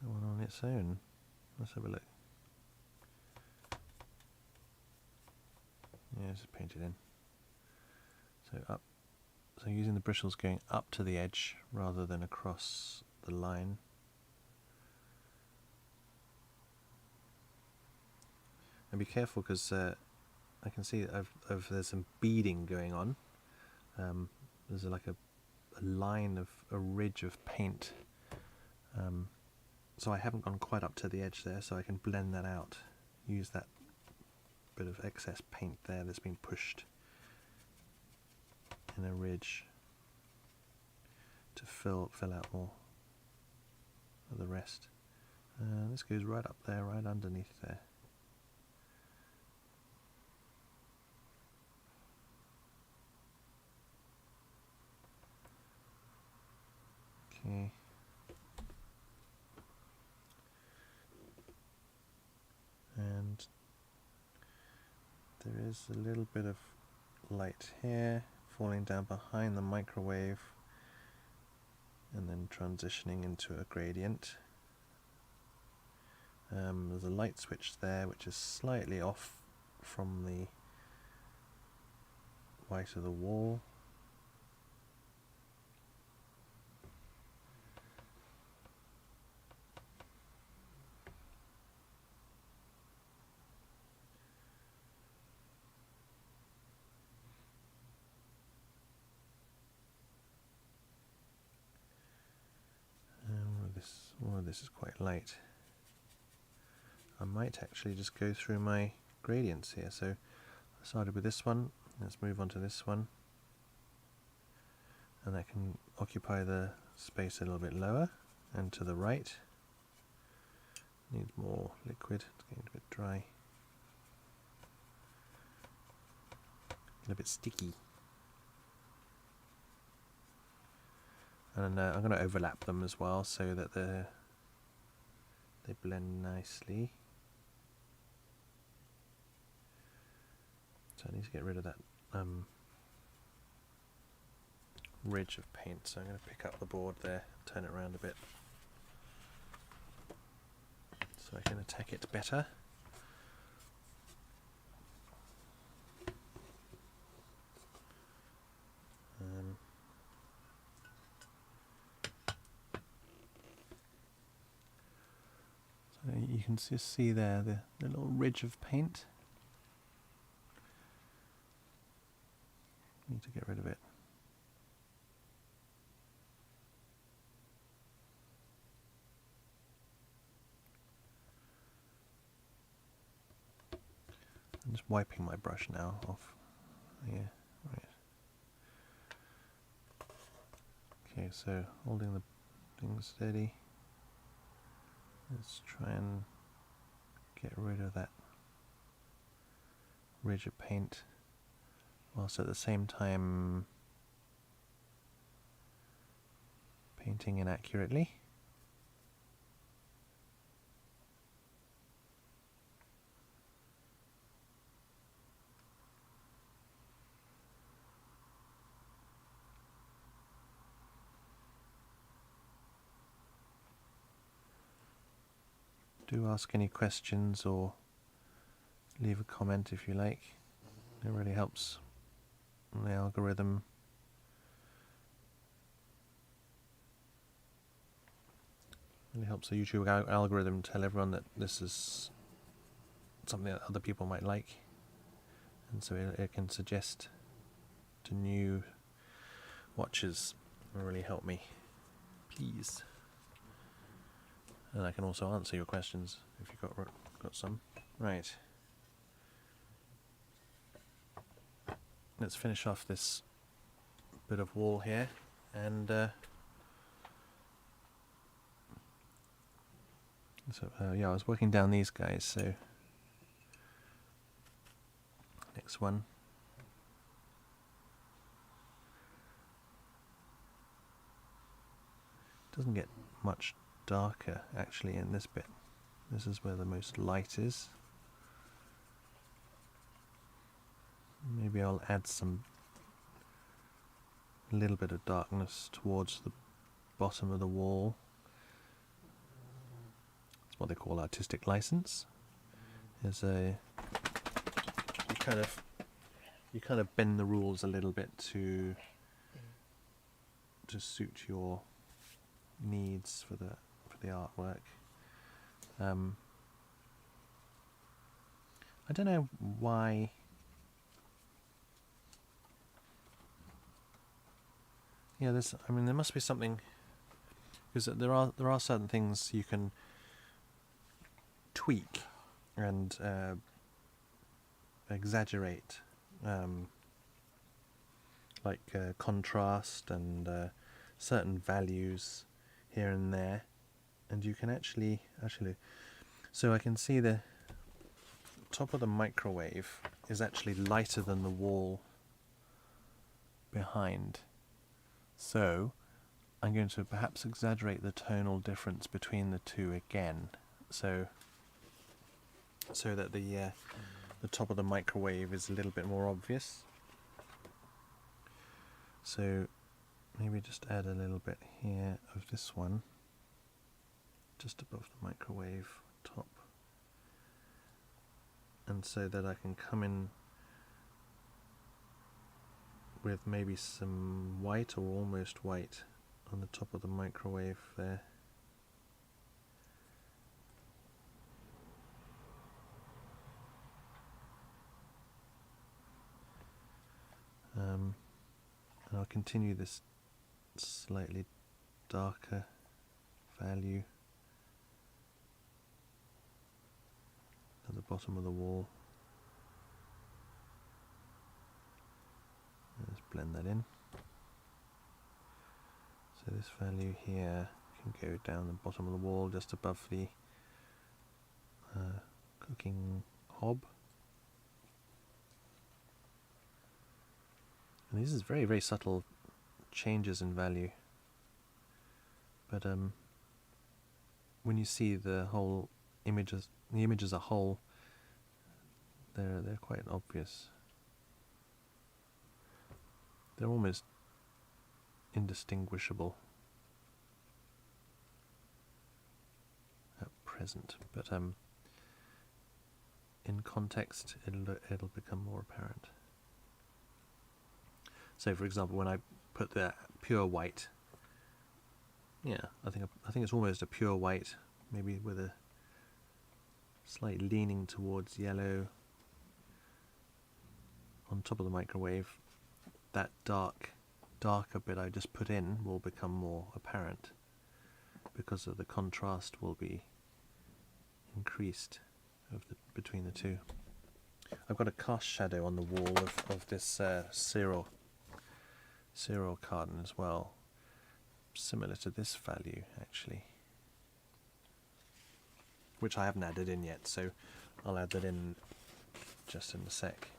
That one on its own. Let's have a look. Yeah, just paint it in. So up. So using the bristles going up to the edge rather than across the line. And be careful because I can see there's some beading going on. There's like a line of a ridge of paint. So I haven't gone quite up to the edge there, so I can blend that out. Use that bit of excess paint there that's been pushed in a ridge to fill out more of the rest. This goes right up there, right underneath there. Okay. And there is a little bit of light here falling down behind the microwave and then transitioning into a gradient. There's a light switch there which is slightly off from the white of the wall. All of this is quite light. I might actually just go through my gradients here. So I started with this one, let's move on to this one. And I can occupy the space a little bit lower and to the right. Needs more liquid, it's getting a bit dry. A bit sticky. And I'm going to overlap them as well so that they blend nicely. So I need to get rid of that ridge of paint. So I'm going to pick up the board there, turn it around a bit, so I can attack it better. So you can just see there the little ridge of paint. Need to get rid of it. I'm just wiping my brush now off. Yeah, right. Okay, so holding the thing steady. Let's try and get rid of that ridge of paint, whilst at the same time painting inaccurately. Do ask any questions or leave a comment if you like. It really helps the algorithm. Really helps the YouTube algorithm tell everyone that this is something that other people might like, and so it can suggest to new watchers. It will really help me, please. And I can also answer your questions if you've got some. Right. Let's finish off this bit of wall here, and yeah, I was working down these guys. So next one. Doesn't get much darker actually in this bit. This is where the most light is. Maybe I'll add some little bit of darkness towards the bottom of the wall. It's what they call artistic license. Is you kind of bend the rules a little bit to suit your needs for the artwork. I don't know why. Yeah, there must be something, because there are certain things you can tweak and exaggerate, like contrast and certain values here and there, and you can actually, so I can see the top of the microwave is actually lighter than the wall behind. So I'm going to perhaps exaggerate the tonal difference between the two again, so that the top of the microwave is a little bit more obvious. So maybe just add a little bit here of this one, just above the microwave top, and so that I can come in with maybe some white or almost white on the top of the microwave there. And I'll continue this slightly darker value at the bottom of the wall. Let's blend that in. So this value here can go down the bottom of the wall just above the cooking hob. And these is very, very subtle changes in value, but when you see the whole image as a whole, they're quite obvious. They're almost indistinguishable at present, but in context it'll become more apparent. So, for example, when I put the pure white, yeah, I think it's almost a pure white, maybe with a slight leaning towards yellow on top of the microwave. That darker bit I just put in will become more apparent because of the contrast will be increased between the two. I've got a cast shadow on the wall of this Cyril carton as well, similar to this value actually, which I haven't added in yet, so I'll add that in just in a sec.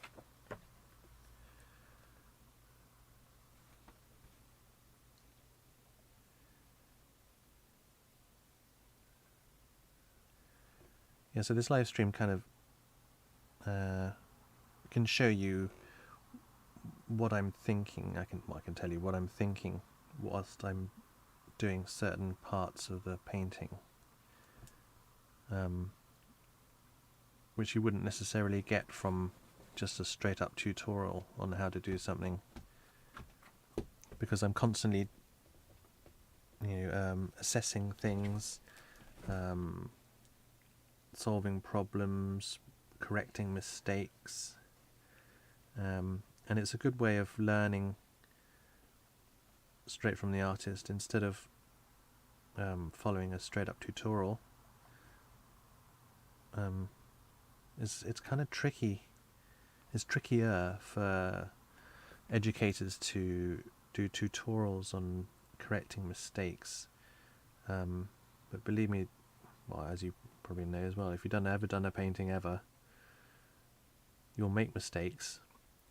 Yeah, so this live stream kind of can show you what I'm thinking. I can tell you what I'm thinking whilst I'm doing certain parts of the painting, which you wouldn't necessarily get from just a straight up tutorial on how to do something, because I'm constantly assessing things, solving problems, correcting mistakes, and it's a good way of learning straight from the artist instead of following a straight up tutorial. It's kind of tricky. It's trickier for educators to do tutorials on correcting mistakes, but believe me, well, as you probably know as well, if you've ever done a painting ever, you'll make mistakes,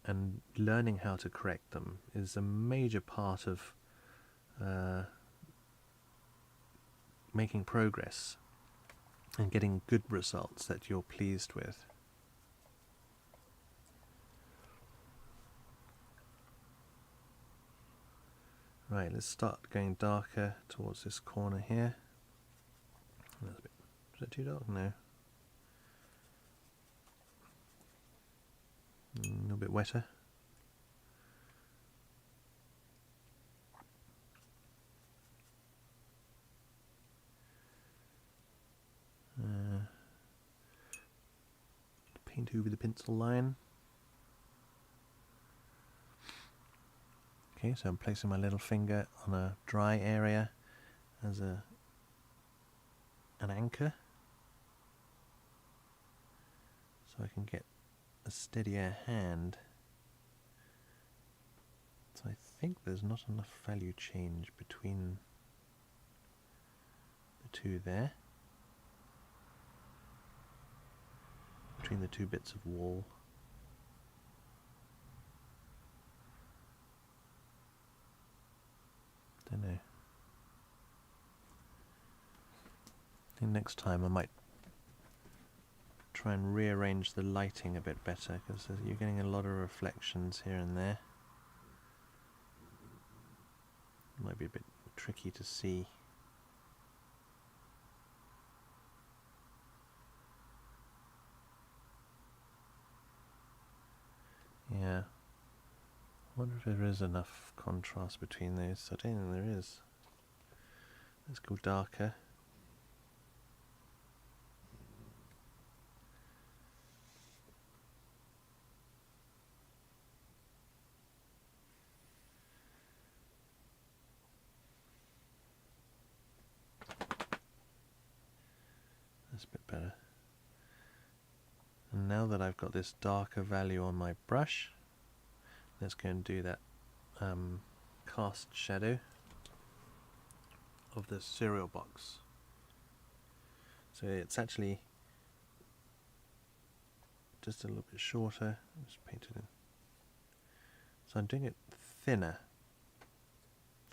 and learning how to correct them is a major part of making progress and getting good results that you're pleased with. Right, let's start going darker towards this corner here. That's a bit, is that too dark? No. A little bit wetter. Paint over the pencil line. Okay, so I'm placing my little finger on a dry area as an anchor, so I can get a steadier hand. So I think there's not enough value change between the two there, between the two bits of wall. Don't know. I think next time I might try and rearrange the lighting a bit better, because you're getting a lot of reflections here and there. It might be a bit tricky to see. Yeah. I wonder if there is enough contrast between those. I don't think there is. Let's go darker. That's a bit better. And now that I've got this darker value on my brush, let's go and do that cast shadow of the cereal box. So it's actually just a little bit shorter. Just paint it in. So I'm doing it thinner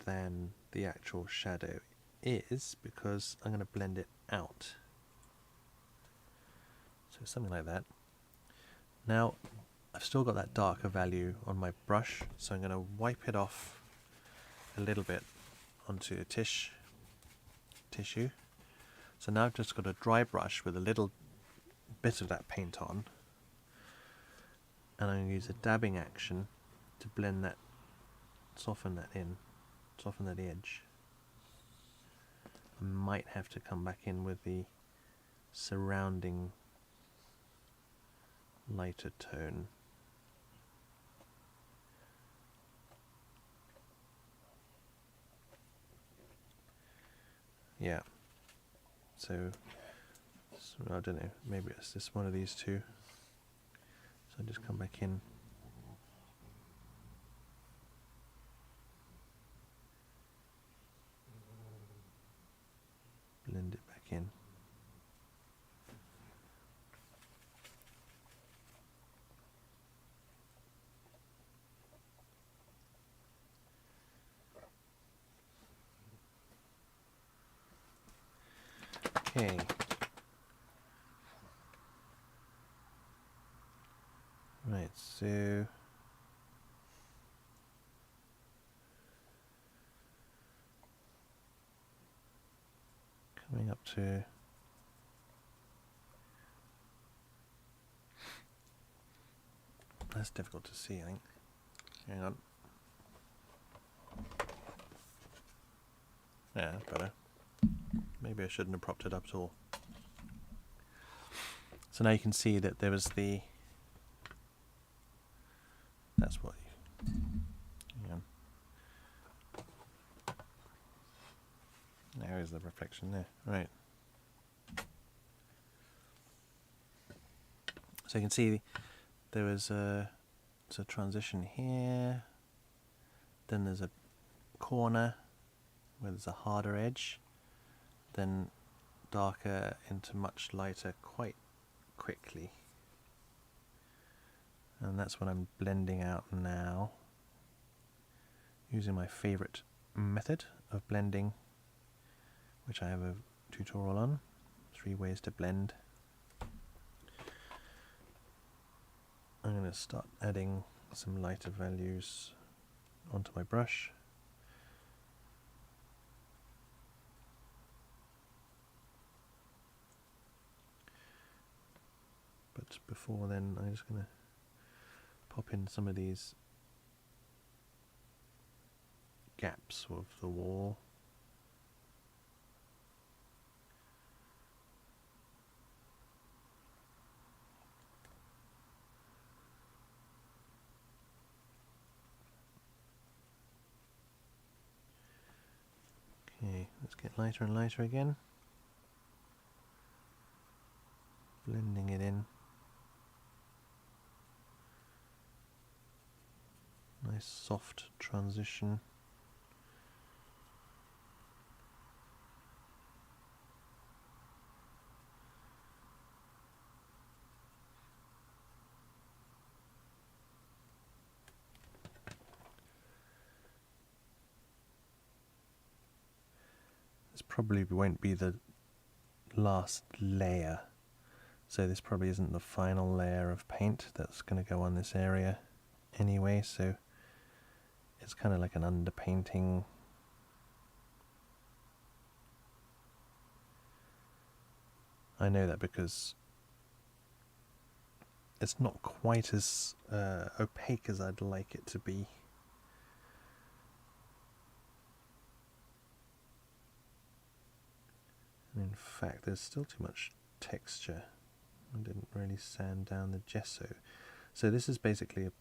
than the actual shadow is, because I'm going to blend it out. So something like that. Now I've still got that darker value on my brush, so I'm going to wipe it off a little bit onto a tissue. So now I've just got a dry brush with a little bit of that paint on, and I'm going to use a dabbing action to blend that, soften that in, soften that edge. I might have to come back in with the surrounding lighter tone. Yeah, so I don't know, maybe it's just one of these two. So I just come back in, blend it back in. Okay. Right, so coming up to that's difficult to see, I think. Hang on. Yeah, better. Maybe I shouldn't have propped it up at all. So now you can see that there was the... That's what you... Hang on. Now is the reflection there. Right. So you can see there was a transition here. Then there's a corner where there's a harder edge. Then darker into much lighter quite quickly. And that's what I'm blending out now, using my favorite method of blending, which I have a tutorial on, 3 ways to blend. I'm going to start adding some lighter values onto my brush. But before then, I'm just going to pop in some of these gaps of the wall. Okay, let's get lighter and lighter again. Blending it in. Nice soft transition. this probably won't be the last layer. So this probably isn't the final layer of paint that's going to go on this area anyway, so it's kind of like an underpainting. I know that because it's not quite as opaque as I'd like it to be. And in fact, there's still too much texture. I didn't really sand down the gesso. So this is basically a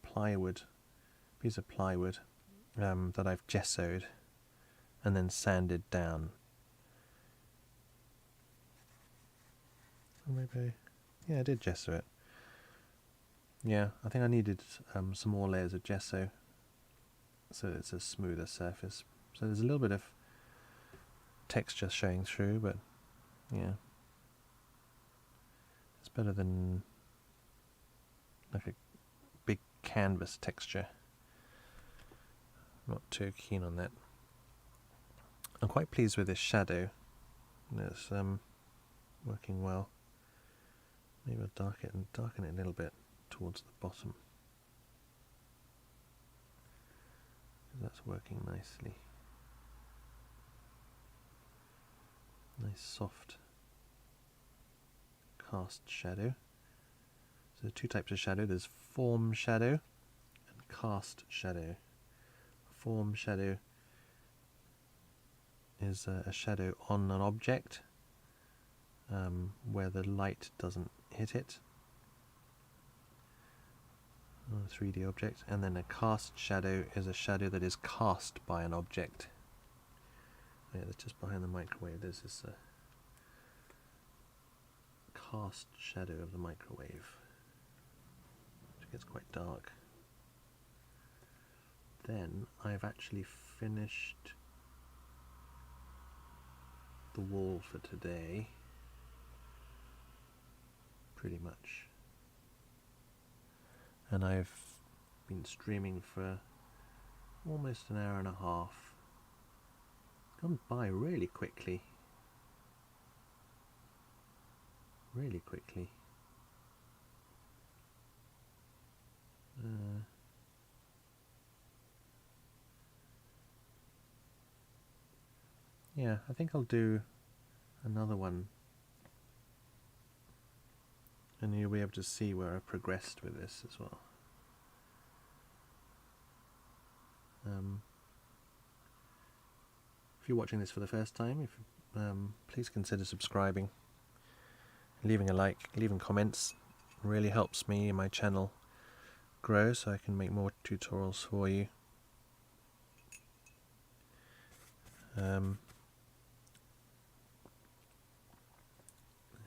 piece of plywood that I've gessoed and then sanded down. Or maybe, yeah, I did gesso it. Yeah, I think I needed some more layers of gesso so it's a smoother surface. So there's a little bit of texture showing through, but yeah, it's better than like a big canvas texture. Not too keen on that. I'm quite pleased with this shadow. It's working well. Maybe I'll darken it a little bit towards the bottom. That's working nicely. Nice soft cast shadow. So there are two types of shadow. There's form shadow and cast shadow. Form shadow is a shadow on an object where the light doesn't hit it, on a 3D object, and then a cast shadow is a shadow that is cast by an object. Yeah, that's just behind the microwave. There's this cast shadow of the microwave, which gets quite dark. Then I've actually finished the wall for today, pretty much. And I've been streaming for almost an hour and a half. It's gone by really quickly. Really quickly. Yeah, I think I'll do another one, and you'll be able to see where I've progressed with this as well. If you're watching this for the first time, please consider subscribing, leaving a like, leaving comments. It really helps me and my channel grow so I can make more tutorials for you.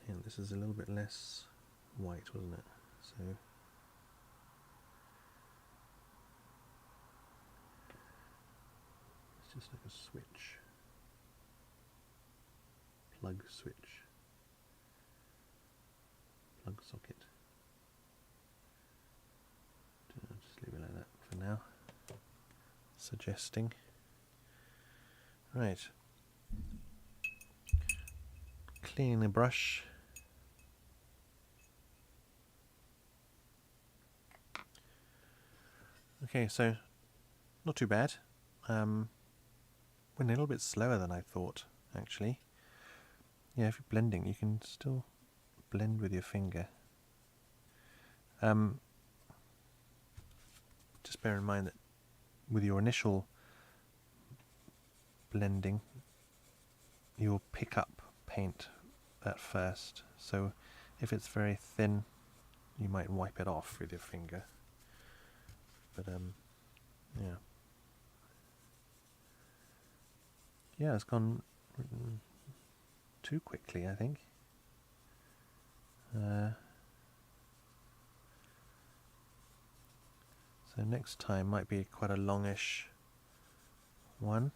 And this is a little bit less white, wasn't it? So it's just like a switch, plug switch, plug socket. I'll just leave it like that for now. Suggesting. Right. Cleaning the brush. Okay, so not too bad. Went a little bit slower than I thought, actually. Yeah, if you're blending, you can still blend with your finger. Just bear in mind that with your initial blending, you'll pick up paint at first. So if it's very thin, you might wipe it off with your finger. But yeah. Yeah, it's gone too quickly, I think. So next time might be quite a longish one,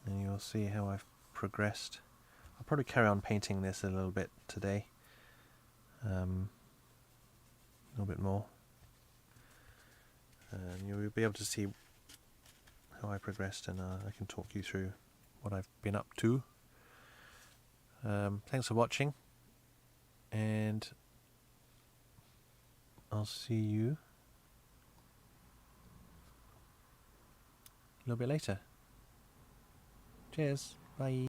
and you'll see how I've progressed. I'll probably carry on painting this a little bit today, a little bit more, and you'll be able to see how I progressed, and I can talk you through what I've been up to. Thanks for watching, and I'll see you a little bit later. Cheers. Bye.